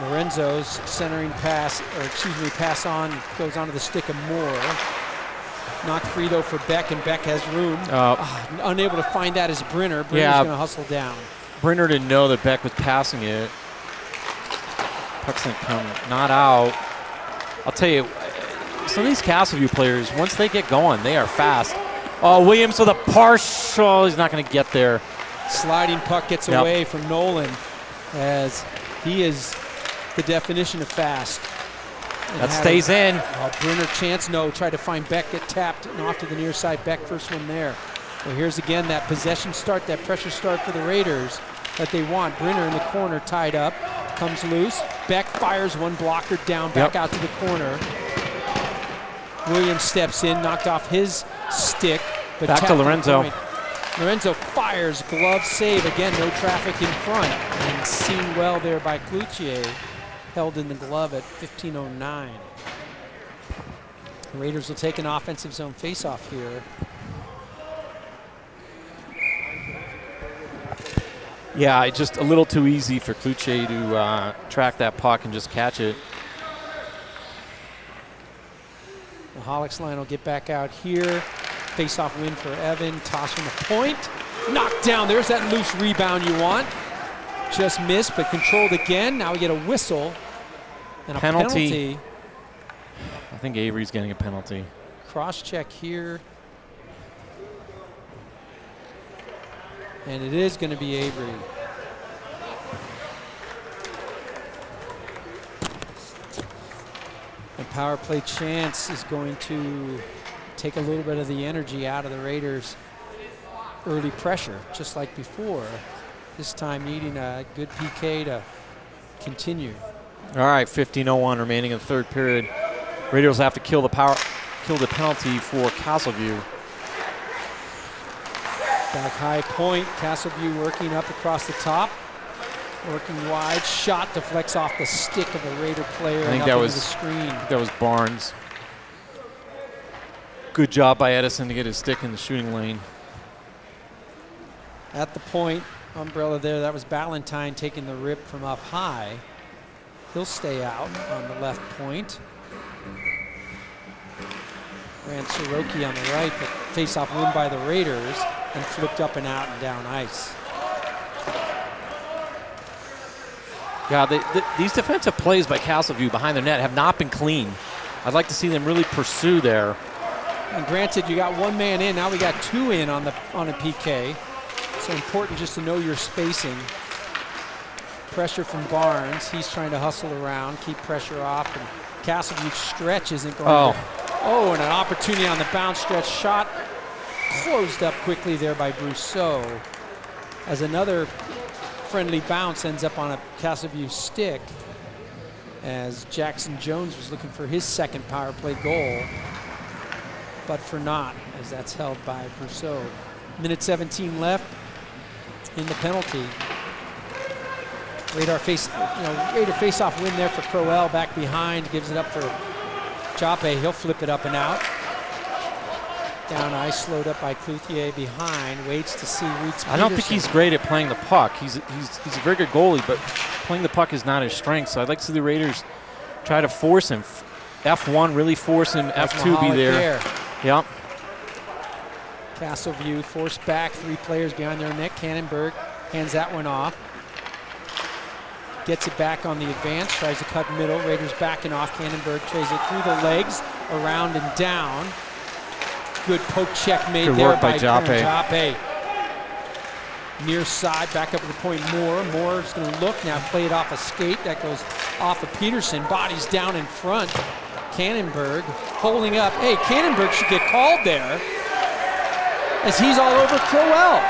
Lorenzo's centering pass, pass on, goes onto the stick of Moore. Knocked free though for Beck, and Beck has room. Unable to find that is Brenner. Brenner's going to hustle down.
Brenner didn't know that Beck was passing it. Puck's going to come not out. I'll tell you, some of these Castleview players, once they get going, they are fast. Oh, Williams with a partial. He's not going to get there.
Sliding puck gets away from Nolan as he is the definition of fast.
That stays in.
Brenner chance, no. Tried to find Beck, get tapped, and off to the near side. Beck first one there. Well, here's again that possession start, that pressure start for the Raiders that they want. Brenner in the corner tied up, comes loose. Beck fires one blocker down, back out to the corner. Williams steps in, knocked off his stick. But
back to Lorenzo.
Lorenzo fires, glove save. Again, no traffic in front. And seen well there by Cloutier. Held in the glove at 15:09. The Raiders will take an offensive zone faceoff here.
Yeah, it's just a little too easy for Cloutier to track that puck and just catch it.
The Holics line will get back out here. Face-off win for Evan. Toss from the point. Knocked down. There's that loose rebound you want. Just missed, but controlled again. Now we get a whistle and a penalty.
I think Avery's getting a penalty.
Cross-check here. And it is going to be Avery. And power play chance is going to take a little bit of the energy out of the Raiders' early pressure, just like before. This time needing a good PK to continue.
All right, 15:01 remaining in the third period. Raiders have to kill the penalty for Castleview.
Back high point, Castleview working up across the top, working wide, shot deflects off the stick of a Raider player.
I think
and
that
up
was
into the screen.
That was Barnes. Good job by Edison to get his stick in the shooting lane.
At the point, umbrella there, that was Ballantyne taking the rip from up high. He'll stay out on the left point. Ran Soroki on the right, but face-off win by the Raiders and flipped up and out and down ice.
Yeah, these defensive plays by Castleview behind the net have not been clean. I'd like to see them really pursue there.
And granted, you got one man in, now we got two in on a PK. So important just to know your spacing. Pressure from Barnes. He's trying to hustle around, keep pressure off, and Castleview's stretch isn't going to. Oh, and an opportunity on the bounce stretch shot. Closed up quickly there by Brousseau. As another friendly bounce ends up on a Castleview stick. As Jackson Jones was looking for his second power play goal. But for naught, as that's held by Brousseau. Minute 17 left in the penalty. Raider face-off win there for Crowell, back behind, gives it up for Joppe. He'll flip it up and out. Down ice, slowed up by Cloutier behind, waits to see Reitz.
I don't think he's great at playing the puck. He's a very good goalie, but playing the puck is not his strength. So I'd like to see the Raiders try to force him. F1, really force him. F2 be there. Yep.
Castleview forced back, 3 players behind their net. Cannonberg hands that one off. Gets it back on the advance, tries to cut middle. Raiders backing off. Cannonberg trays it through the legs, around and down. Good poke check made
Good
there
work by
Joppe. Near side, back up to the point. Moore's going to look now, play it off a skate. That goes off of Peterson. Body's down in front. Cannonberg holding up. Hey, Cannonberg should get called there as he's all over Crowell.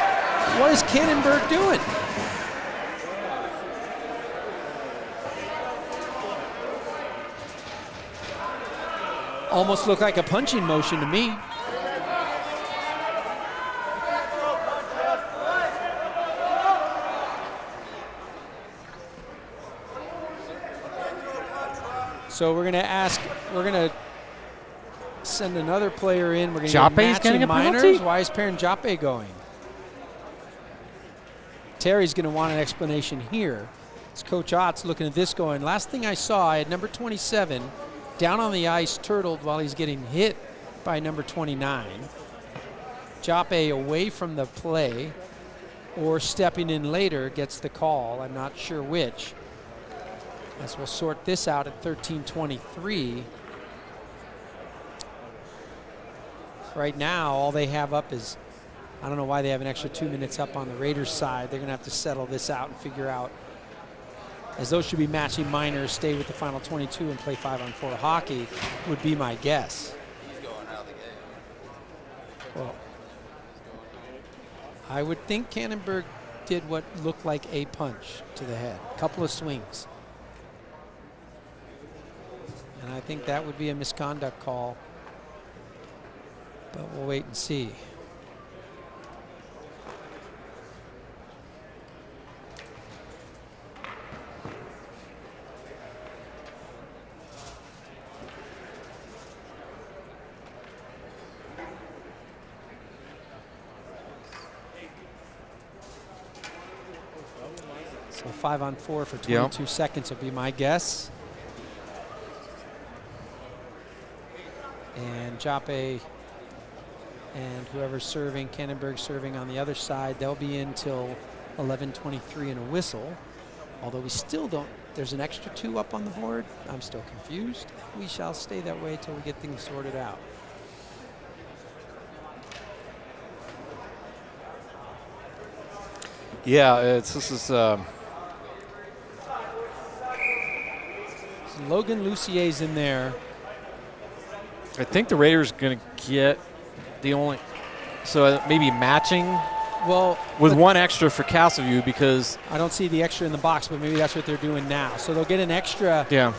What is Cannonberg doing? Almost looked like a punching motion to me. So we're going to send another player in. We're going to get matching minors. Why is Perrin Joppe going? Terry's going to want an explanation here. It's Coach Ott's looking at this going, last thing I saw, I had number 27 down on the ice, turtled while he's getting hit by number 29. Joppe away from the play or stepping in later gets the call. I'm not sure which. As we'll sort this out at 13:23. Right now, all they have up is, I don't know why they have an extra 2 minutes up on the Raiders side. They're going to have to settle this out and figure out, as those should be matching minors, stay with the final 22 and play 5-on-4 hockey, would be my guess.
He's going out of the game.
Well, I would think Cannonberg did what looked like a punch to the head, a couple of swings. And I think that would be a misconduct call, but we'll wait and see. So 5-on-4 for 22 seconds would be my guess. And Joppe and whoever's serving, Cannonberg serving on the other side, they'll be in till 11:23 and a whistle. Although we still don't, there's an extra 2 up on the board. I'm still confused. We shall stay that way till we get things sorted out.
Yeah, this is
Logan Lucier's in there.
I think the Raiders are going to get the only, so maybe matching.
Well,
with one extra for Castleview, because
I don't see the extra in the box, but maybe that's what they're doing now. So they'll get an extra.
Yeah.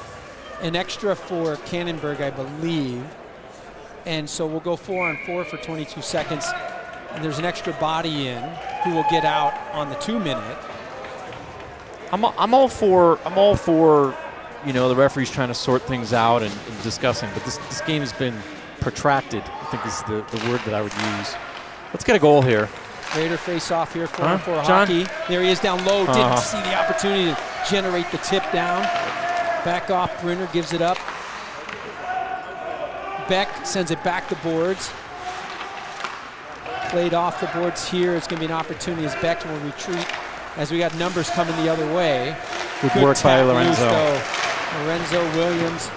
An extra for Cannonberg, I believe. And so we'll go 4-on-4 for 22 seconds. And there's an extra body in who will get out on the 2-minute.
I'm all for you know, the referees trying to sort things out and discussing, but this game has been protracted, I think is the word that I would use. Let's get a goal here.
Raider face off here, 4-on-4 hockey. There he is down low, didn't see the opportunity to generate the tip down. Back off, Brenner gives it up. Beck sends it back the boards. Played off the boards here. It's going to be an opportunity as Beck will retreat as we got numbers coming the other way.
Good work by Lorenzo.
Lorenzo Williams.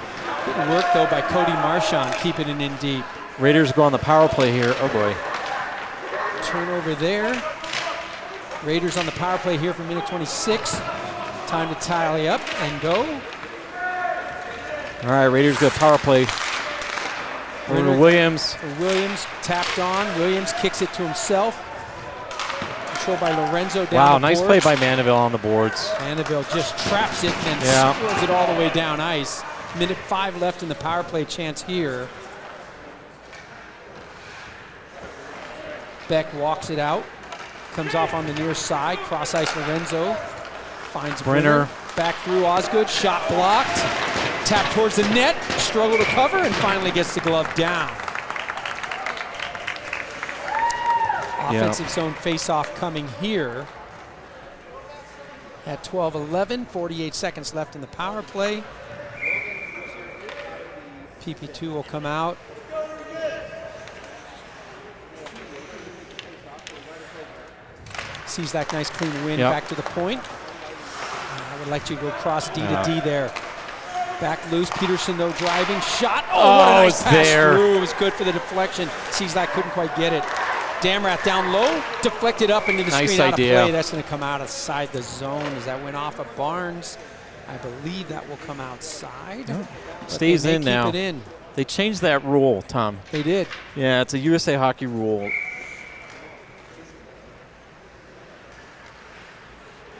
Good work, though, by Cody Marchand, keeping it in deep.
Raiders go on the power play here. Oh, boy.
Turnover there. Raiders on the power play here for minute 26. Time to tally up and go.
All right, Raiders go power play. Over to Williams.
Williams tapped on. Williams kicks it to himself. Controlled by Lorenzo down
Wow,
the
nice
boards.
play by Mandeville on the boards.
Mandeville just traps it and then squirrels it all the way down ice. Minute 5 left in the power play chance here. Beck walks it out. Comes off on the near side. Cross ice Lorenzo. Finds Brenner. Back through Osgood. Shot blocked. Tap towards the net. Struggle to cover and finally gets the glove down. Offensive zone face-off coming here at 12-11, 48 seconds left in the power play. PP2 will come out. Sees that nice clean win back to the point. I would like you to go cross D to D there. Back loose, Peterson though driving, shot. Oh, what a nice pass through. It was good for the deflection. Sees that, couldn't quite get it. Damrath down low, deflected up into the screen, out of play. That's going to come out outside the zone as that went off of Barnes. I believe that will come outside.
Stays in now.
Keep it in.
They changed that rule, Tom.
They did.
Yeah, it's a USA Hockey rule.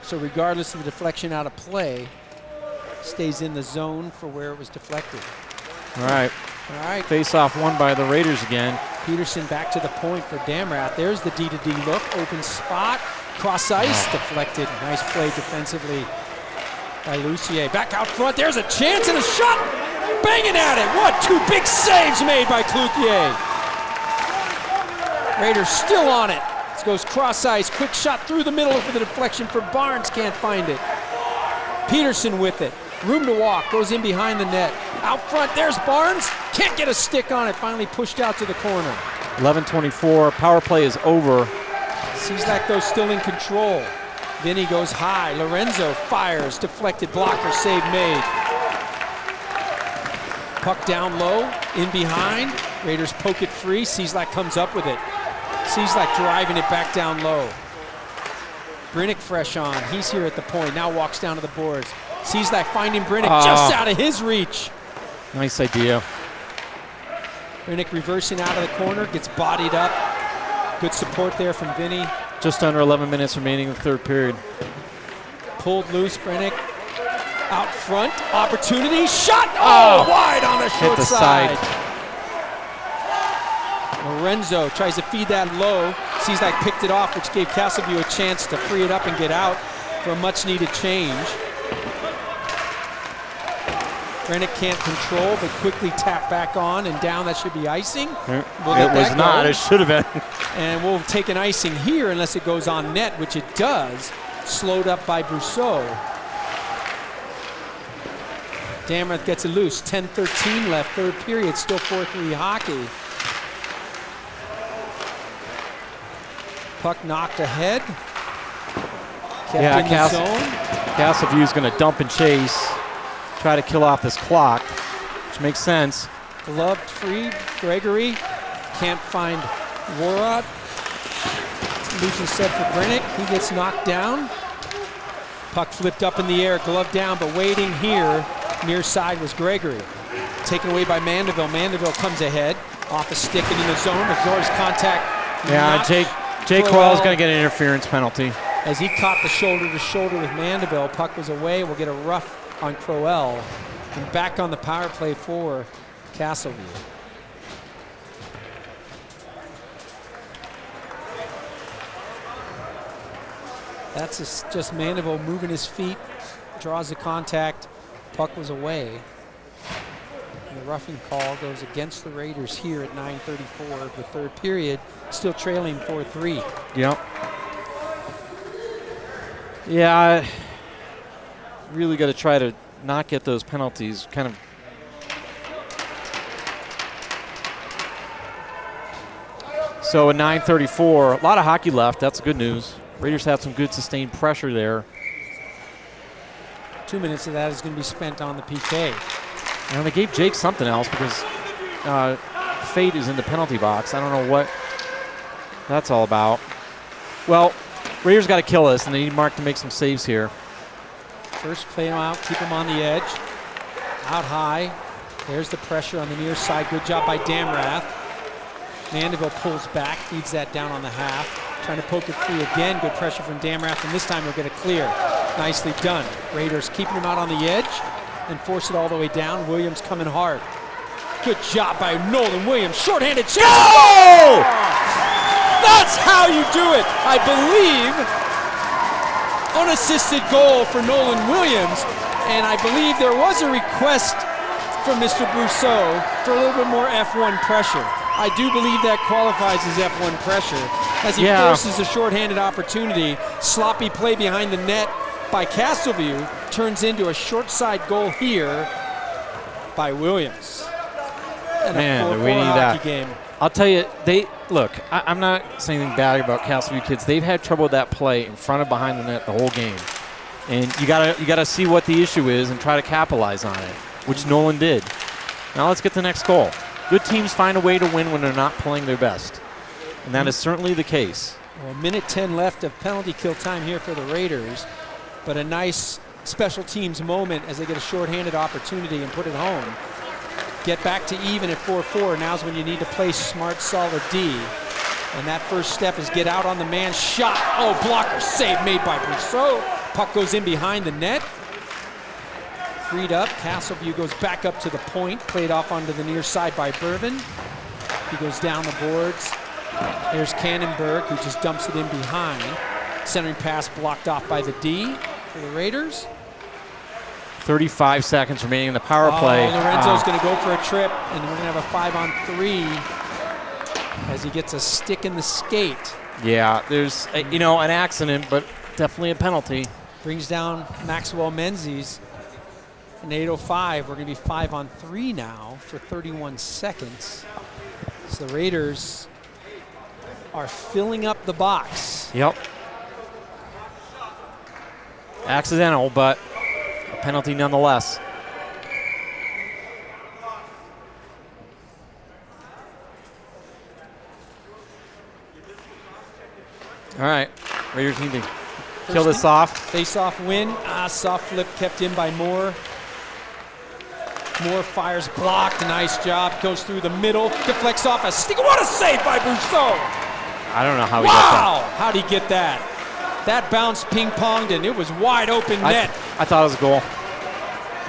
So regardless of the deflection out of play, stays in the zone for where it was deflected.
All right.
All right.
Face-off won by the Raiders again.
Peterson back to the point for Damrath. There's the D-to-D look, open spot, cross ice, deflected. Nice play defensively by Lucier. Back out front, there's a chance and a shot, banging at it. What, 2 big saves made by Cloutier. Raiders still on it. This goes cross ice, quick shot through the middle for the deflection for Barnes, can't find it. Peterson with it, room to walk, goes in behind the net. Out front, there's Barnes, can't get a stick on it, finally pushed out to the corner.
11:24, power play is over.
Cieslak though still in control. Vinny goes high, Lorenzo fires, deflected, blocker, save made. Puck down low, in behind, Raiders poke it free, Cieslak comes up with it. Cieslak driving it back down low. Brinnick fresh on, he's here at the point, now walks down to the boards. Cieslak finding Brinnick just out of his reach.
Nice idea.
Brinnick reversing out of the corner, gets bodied up. Good support there from Vinny.
Just under 11 minutes remaining in the third period.
Pulled loose, Brinnick. Out front, opportunity, shot! Oh, wide on the short side. Lorenzo tries to feed that low. Cieslak picked it off, which gave Castleview a chance to free it up and get out for a much-needed change. Brennick can't control, but quickly tap back on and down. That should be icing.
It was not. It should have been.
And we'll take an icing here unless it goes on net, which it does. Slowed up by Brousseau. Damrath gets it loose. 10:13 left, third period. Still 4-3 hockey. Puck knocked ahead. Kept in the zone.
Castleview's going to dump and chase. Try to kill off this clock, which makes sense.
Gloved free, Gregory can't find Warrod. Loose instead for Brennick, he gets knocked down. Puck flipped up in the air, glove down, but waiting here, near side was Gregory. Taken away by Mandeville. Mandeville comes ahead, off a stick and in the zone, absorbs contact.
Yeah, Jake Coyle's going to get an interference penalty.
As he caught the shoulder to shoulder with Mandeville, puck was away, we'll get a rough on Crowell, and back on the power play for Castleview. That's just Mandeville moving his feet, draws the contact, puck was away. And the roughing call goes against the Raiders here at 9:34 of the third period, still trailing 4-3.
Yep. Yeah, really got to try to not get those penalties. Kind of. So at 9:34, a lot of hockey left. That's good news. Raiders have some good sustained pressure there.
2 minutes of that is going to be spent on the PK.
And they gave Jake something else because Fate is in the penalty box. I don't know what that's all about. Well, Raiders got to kill us, and they need Mark to make some saves here.
First play him out, keep him on the edge. Out high. There's the pressure on the near side. Good job by Damrath. Mandeville pulls back, feeds that down on the half. Trying to poke it free again. Good pressure from Damrath, and this time he'll get it clear. Nicely done. Raiders keeping him out on the edge and force it all the way down. Williams coming hard. Good job by Nolan Williams. Shorthanded chance.
Oh!
That's how you do it. I believe unassisted goal for Nolan Williams, and I believe there was a request from Mr. Brousseau for a little bit more F1 pressure. I do believe that qualifies as F1 pressure. as he forces a shorthanded opportunity. Sloppy play behind the net by Castleview turns into a short side goal here by Williams. And
Man,
a 4-4
do we need
hockey
that
game.
I'll tell you, I'm not saying anything bad about Castleview kids. They've had trouble with that play in front of behind the net the whole game. And you gotta see what the issue is and try to capitalize on it, which Nolan did. Now let's get the next goal. Good teams find a way to win when they're not playing their best. And that is certainly the case.
Well, minute 10 left of penalty kill time here for the Raiders, but a nice special teams moment as they get a shorthanded opportunity and put it home. Get back to even at 4-4. Now's when you need to play smart, solid D. And that first step is get out on the man. Shot. Oh, blocker save made by Brousseau. Puck goes in behind the net. Freed up. Castleview goes back up to the point. Played off onto the near side by Bervin. He goes down the boards. There's Cannonberg, who just dumps it in behind. Centering pass blocked off by the D for the Raiders.
35 seconds remaining in the power play.
Lorenzo's going to go for a trip, and we're going to have a 5-on-3 as he gets a stick in the skate.
Yeah, there's an accident, but definitely a penalty.
Brings down Maxwell Menzies. And 8:05, we're going to be 5-on-3 now for 31 seconds. So the Raiders are filling up the box.
Yep. Accidental, but a penalty nonetheless. All right, Raiders need to kill this off.
Face-off win. Soft flip kept in by Moore. Moore fires blocked. Nice job. Goes through the middle. Deflects off a stick. What a save by Brousseau.
I don't know how he got that.
Wow! How'd he get that? That bounced ping-ponged, and it was wide open net.
I thought it was a goal.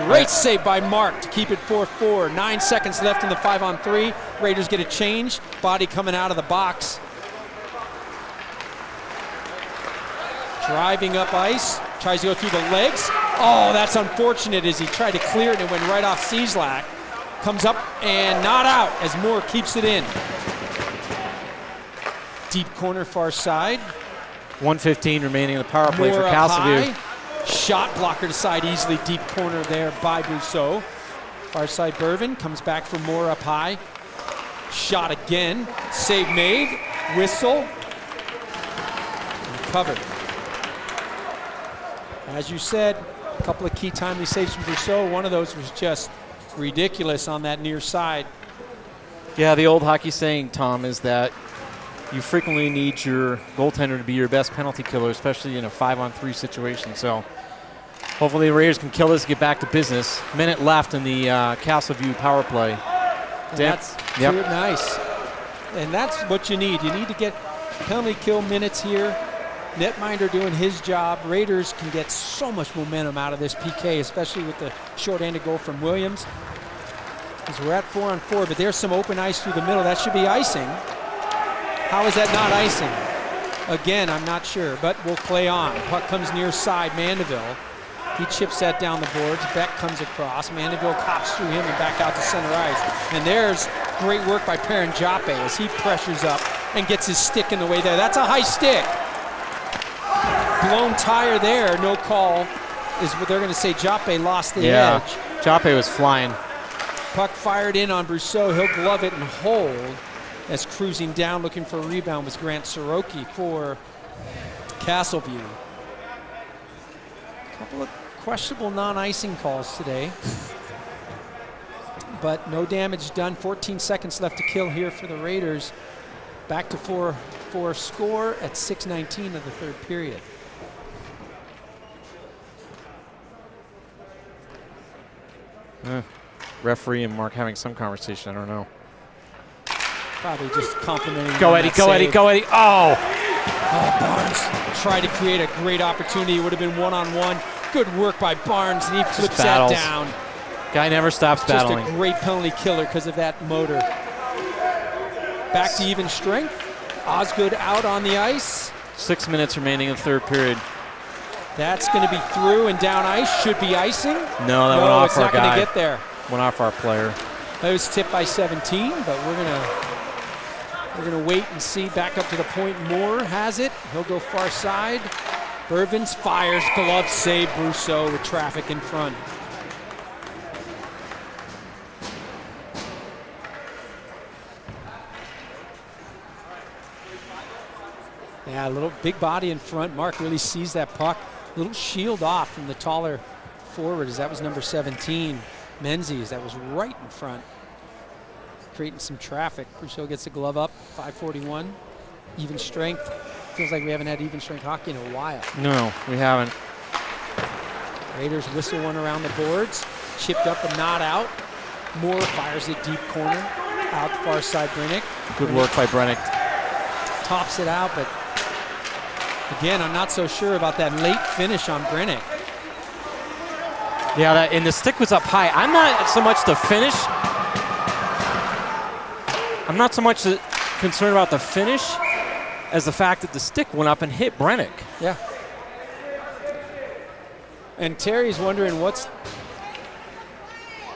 Great save by Mark to keep it 4-4. 9 seconds left in the 5-on-3. Raiders get a change. Body coming out of the box. Driving up ice. Tries to go through the legs. Oh, that's unfortunate as he tried to clear it and it went right off Cieslak. Comes up and not out as Moore keeps it in. Deep corner far side.
1:15 remaining in the power play
Moore
for
up
Castleview.
high. Shot blocker to side easily. Deep corner there by Brousseau. Far side Bervin comes back for Moore up high. Shot again. Save made. Whistle. And covered. As you said, a couple of key timely saves from Brousseau. One of those was just ridiculous on that near side.
Yeah, the old hockey saying, Tom, is that you frequently need your goaltender to be your best penalty killer, especially in a 5-on-3 situation. So hopefully the Raiders can kill this and get back to business. Minute left in the Castleview power play.
That's nice. And that's what you need. You need to get penalty kill minutes here. Netminder doing his job. Raiders can get so much momentum out of this PK, especially with the short-handed goal from Williams. Because we're at 4-on-4, but there's some open ice through the middle. That should be icing. How is that not icing? Again, I'm not sure, but we'll play on. Puck comes near side, Mandeville. He chips that down the boards. Beck comes across. Mandeville cops through him and back out to center ice. And there's great work by Perrin Jape as he pressures up and gets his stick in the way there. That's a high stick. Blown tire there, no call is what they're going to say. Jape lost the edge.
Jape was flying.
Puck fired in on Brousseau. He'll glove it and hold as cruising down looking for a rebound was Grant Soroki for Castleview. A couple of questionable non-icing calls today, but no damage done. 14 seconds left to kill here for the Raiders. Back to 4-4 score at 6:19 of the third period.
Referee and Mark having some conversation. I don't know.
Probably just complimenting.
Go Eddie, go Eddie, go Eddie. Oh!
Barnes tried to create a great opportunity. It would have been one-on-one. Good work by Barnes, and he flips that down.
Guy never stops battling.
Just a great penalty killer because of that motor. Back to even strength. Osgood out on the ice.
6 minutes remaining in the third period.
That's going to be through and down ice. Should be icing.
No, that went off our guy.
It's not going to get there.
Went off our player.
That was tipped by 17, but we're going to We're going to wait and see. Back up to the point. Moore has it. He'll go far side. Irvins fires. Glove save. Brousseau with traffic in front. Yeah, a little big body in front. Mark really sees that puck. A little shield off from the taller forward, as that was number 17, Menzies. That was right in front, creating some traffic. Brousseau gets the glove up, 5:41. Even strength. Feels like we haven't had even strength hockey in a while.
No, we haven't.
Raiders whistle one around the boards. Chipped up and not out. Moore fires it deep corner. Out the far side, Brennick.
Good work by Brennick.
Tops it out, but again, I'm not so sure about that late finish on Brennick.
Yeah, and the stick was up high. I'm not so much the finish. I'm not so much concerned about the finish as the fact that the stick went up and hit Brennick.
Yeah. And Terry's wondering what's,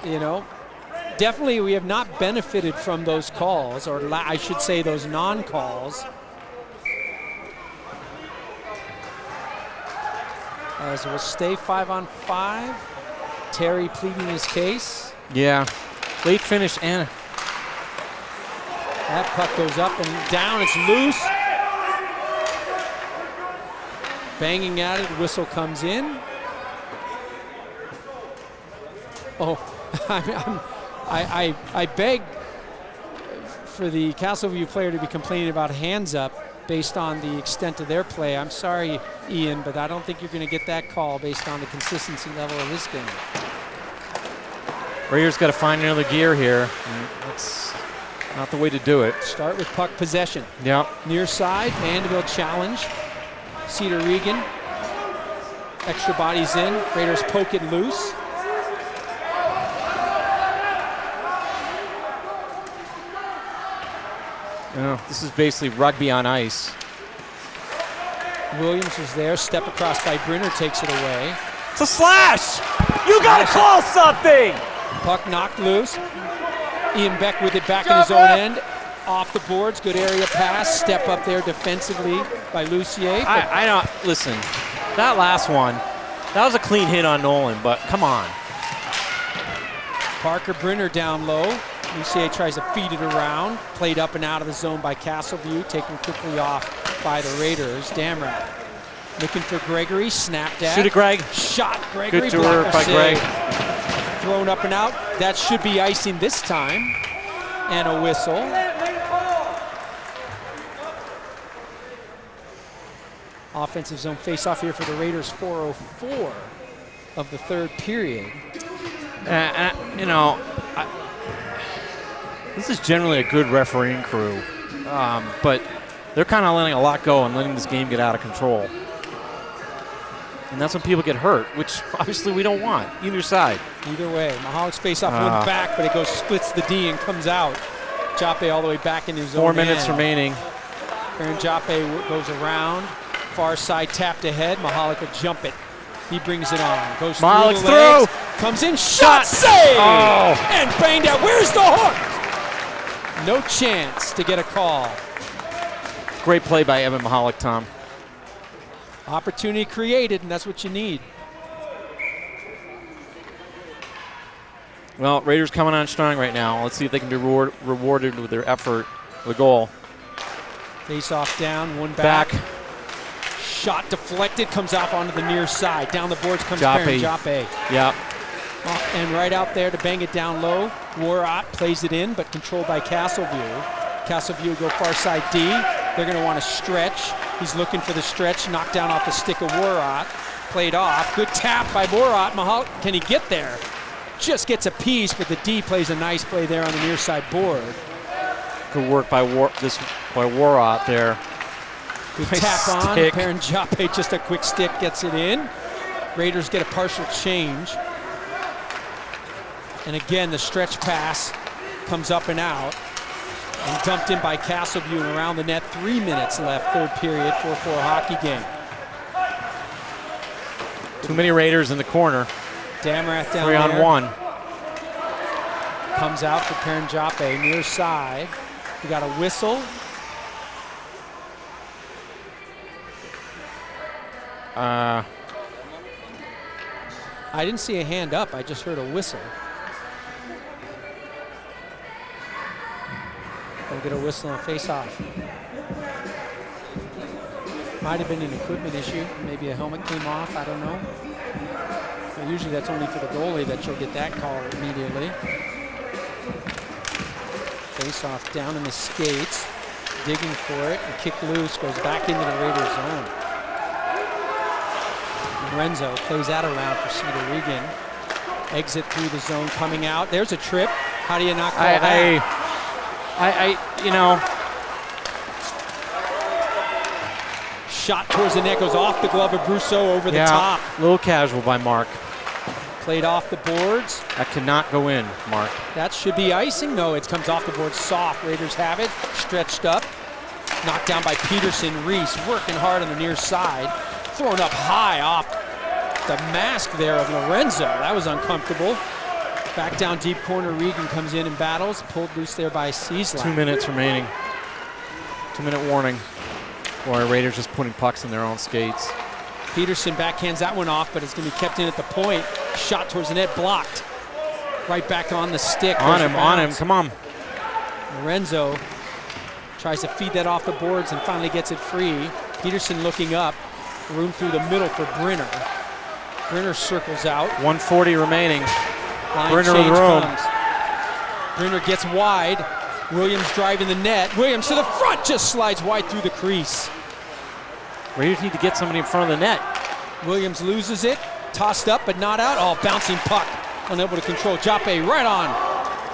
definitely we have not benefited from those calls, or I should say those non-calls. As we'll stay 5-on-5. Terry pleading his case.
Yeah, late finish and
that puck goes up and down. It's loose. Banging at it. Whistle comes in. Oh, I beg for the Castleview player to be complaining about hands up based on the extent of their play. I'm sorry, Ian, but I don't think you're going to get that call based on the consistency level of this game.
Raiders got to find another gear here. That's not the way to do it.
Start with puck possession.
Yep.
Near side, Mandeville challenge. Cedar Regan. Extra bodies in. Raiders poke it loose.
This is basically rugby on ice.
Williams was there. Step across by Brenner takes it away.
It's a slash! You gotta call something!
Puck knocked loose. Ian Beck with it back in his own end. Off the boards, good area pass. Step up there defensively by Lucier.
I don't, listen, that last one, that was a clean hit on Nolan, but come on.
Parker Brenner down low. Lucier tries to feed it around. Played up and out of the zone by Castleview. Taken quickly off by the Raiders. Damrat looking for Gregory. Snapped at.
Shoot it, Greg.
Shot, Gregory.
Good work by Greg.
Thrown up and out. That should be icing this time. And a whistle. Offensive zone face-off here for the Raiders. 4:04 of the third period.
This is generally a good refereeing crew, but they're kind of letting a lot go and letting this game get out of control. And that's when people get hurt, which obviously we don't want, either side.
Either way, Mahalick's face-off went back, but it goes, splits the D and comes out. Joppe all the way back in his own
4 minutes
end.
remaining.
Aaron Joppe goes around, far side tapped ahead. Mahalick will jump it. He brings it on, goes
Mahalick's
through the legs,
through.
comes in, shot, save!
Oh.
And banged out. Where's the hook? No chance to get a call.
Great play by Evan Mahalick, Tom.
Opportunity created, and that's what you need.
Well, Raiders coming on strong right now. Let's see if they can be rewarded with their effort, the goal.
Face off down, one back. Shot deflected, comes off onto the near side. Down the boards comes Perrin Joppe.
Yep.
And right out there to bang it down low. Warrot plays it in, but controlled by Castleview. Castleview go far side D. They're going to want to stretch. He's looking for the stretch, knocked down off the stick of Warrot. Played off. Good tap by Warrot. Mahal, can he get there? Just gets a piece, but the D plays a nice play there on the near side board.
Good work by Warrot there.
Good
nice
tap on.
stick.
Perrin Joppe, just a quick stick, gets it in. Raiders get a partial change. And again, the stretch pass comes up and out. And dumped in by Castleview and around the net. 3 minutes left, third period, 4-4 hockey game.
Too many Raiders in the corner.
Damrath down
3 on
there.
1.
Comes out for Perrin Joppe, near side. We got a whistle. I didn't see a hand up. I just heard a whistle. We'll get a whistle on face-off. Might have been an equipment issue. Maybe a helmet came off. I don't know. But usually that's only for the goalie that you'll get that call immediately. Face-off down in the skates. Digging for it. And kick loose. Goes back into the Raiders zone. Lorenzo plays that around for Cedar Regan. Exit through the zone, coming out. There's a trip. How do you not call that?
You know.
Shot towards the net, goes off the glove of Brousseau over the top.
A little casual by Mark.
Played off the boards.
That cannot go in, Mark.
That should be icing. No, it comes off the board soft. Raiders have it. Stretched up. Knocked down by Peterson. Reese working hard on the near side. Thrown up high off the mask there of Lorenzo. That was uncomfortable. Back down deep corner, Regan comes in and battles. Pulled loose there by Cieslak.
2 minutes remaining. 2-minute warning. Boy, Raiders just putting pucks in their own skates.
Peterson backhands that one off, but it's going to be kept in at the point. Shot towards the net, blocked. Right back on the stick.
On him, come on.
Lorenzo tries to feed that off the boards and finally gets it free. Peterson looking up. Room through the middle for Brenner. Brenner circles out.
1:40 remaining.
Line
Brenner
change
with room.
comes. Brenner gets wide. Williams driving the net. Williams to the front, just slides wide through the crease.
Raiders need to get somebody in front of the net.
Williams loses it. Tossed up, but not out. Oh, bouncing puck. Unable to control. Jape right on.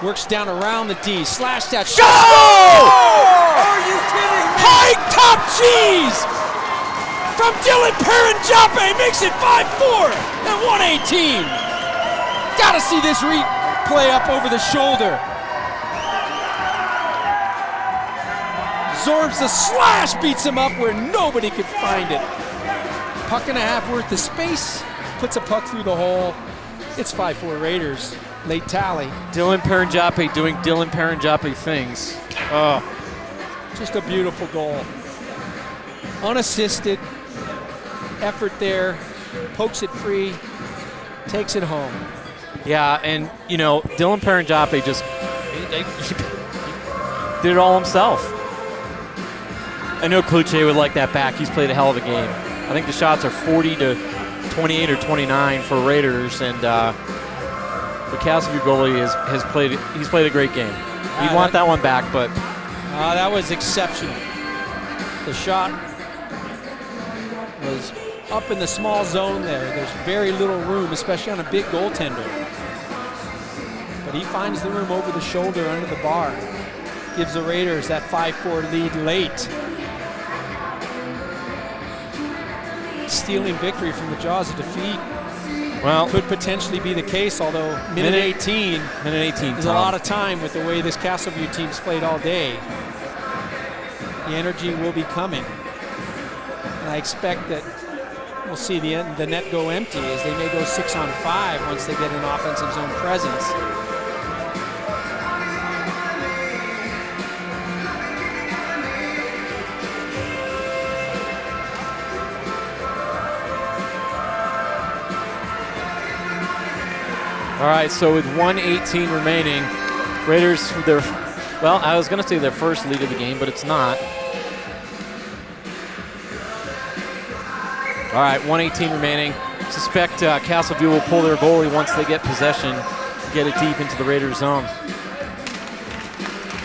Works down around the D. Slashed out. Shot!
Are you kidding me?
High top cheese! From Dylan Perrin-Jape makes it 5-4 at 118. Gotta see this replay up over the shoulder. Absorbs the slash, beats him up where nobody could find it. Puck and a half worth of space, puts a puck through the hole. It's 5-4 Raiders. Late tally.
Dylan Perrin-Jape doing Dylan Perrin-Jape things. Oh.
Just a beautiful goal. Unassisted. Effort there. Pokes it free. Takes it home.
Yeah, and you know, Dylan Perrin-Jape just he did it all himself. I know Kluche would like that back. He's played a hell of a game. I think the shots are 40-28 or 29 for Raiders, and the Castleview goalie has played a great game. You want that one back, but
that was exceptional. The shot was up in the small zone there. There's very little room, especially on a big goaltender. But he finds the room over the shoulder under the bar. Gives the Raiders that 5-4 lead late. Stealing victory from the jaws of defeat.
Well,
could potentially be the case, although minute 18 is a lot of time with the way this Castleview team's played all day. The energy will be coming. And I expect that we'll see the net go empty as they may go 6-on-5 once they get an offensive zone presence.
all right, so with 1:18 remaining, Raiders, I was going to say their first lead of the game, but it's not. All right, 1:18 remaining. Suspect Castleview will pull their goalie once they get possession, get it deep into the Raiders zone.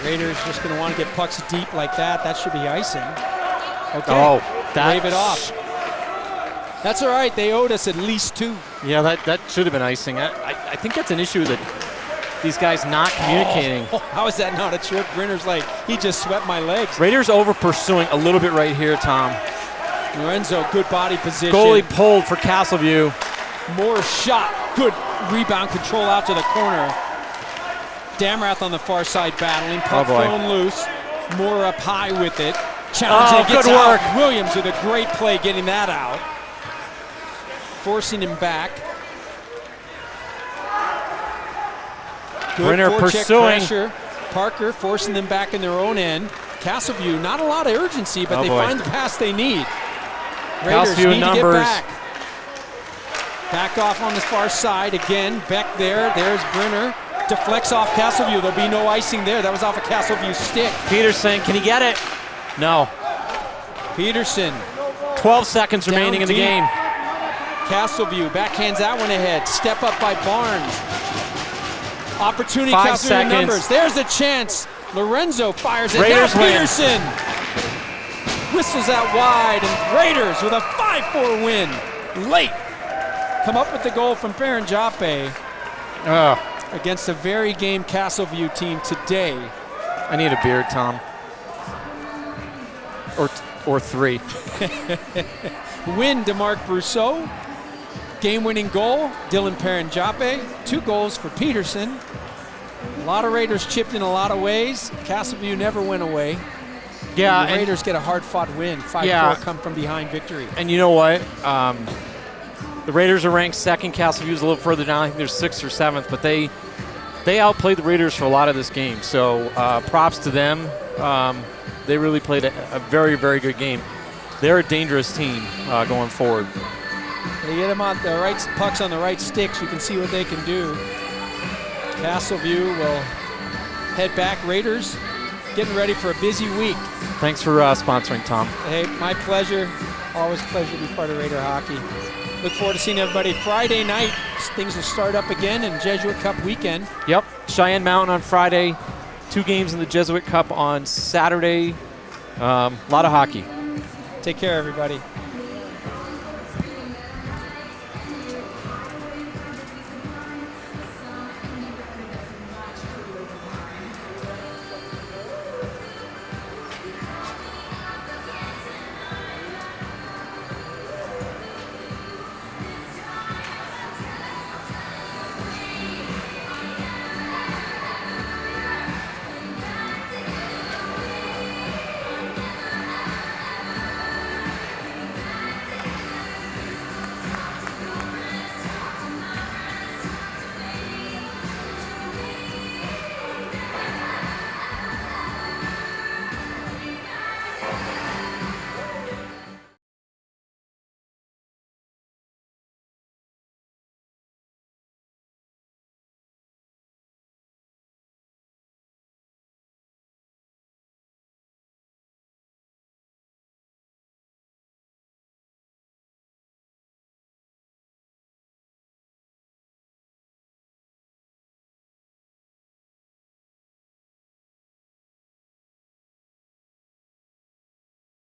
Raiders just going to want to get pucks deep like that. That should be icing. Okay, wave it off. That's all right. They owed us at least 2.
Yeah, that should have been icing. I think that's an issue that these guys not communicating.
Oh, how is that not a trip? Brenner's like, he just swept my legs.
Raiders over pursuing a little bit right here, Tom.
Lorenzo, good body position.
Goalie pulled for Castleview.
More shot. Good rebound control out to the corner. Damrath on the far side battling. Puck thrown loose. Moore up high with it. Challenging, gets
good
out.
work.
Williams with a great play getting that out. Forcing him back. Good
Brenner
forecheck
pursuing.
Pressure. Parker forcing them back in their own end. Castleview, not a lot of urgency, but they find the pass they need. Raiders
Castleview
need to get
numbers.
back. Back off on the far side again. Beck there. There's Brenner. Deflects off Castleview. There'll be no icing there. That was off a Castleview stick.
Peterson, can he get it? No.
Peterson.
12 seconds remaining in the
deep.
game.
Castleview backhands that one ahead. Step up by Barnes. Opportunity.
5
Castleview
seconds.
numbers. There's a chance. Lorenzo fires it.
Raiders
Now
win.
Peterson whistles out wide, and Raiders with a 5-4 win. Late. Come up with the goal from Baron Jape against a very game Castleview team today.
I need a beer, Tom. Or 3.
Win to Mark Brousseau. Game-winning goal, Dylan Perrin-Jape. 2 goals for Peterson. A lot of Raiders chipped in a lot of ways. Castleview never went away.
Yeah,
And the Raiders get a hard-fought win. 5-4 come from behind victory.
And you know what? The Raiders are ranked second. Castleview is a little further down. I think they're 6th or 7th, but they outplayed the Raiders for a lot of this game. So props to them. They really played a very, very good game. They're a dangerous team going forward.
They get them on the right pucks on the right sticks. You can see what they can do. Castleview will head back. Raiders getting ready for a busy week.
Thanks for sponsoring, Tom.
Hey, my pleasure. Always a pleasure to be part of Raider hockey. Look forward to seeing everybody Friday night. Things will start up again in Jesuit Cup weekend.
Yep. Cheyenne Mountain on Friday. 2 games in the Jesuit Cup on Saturday. A lot of hockey.
Take care, everybody.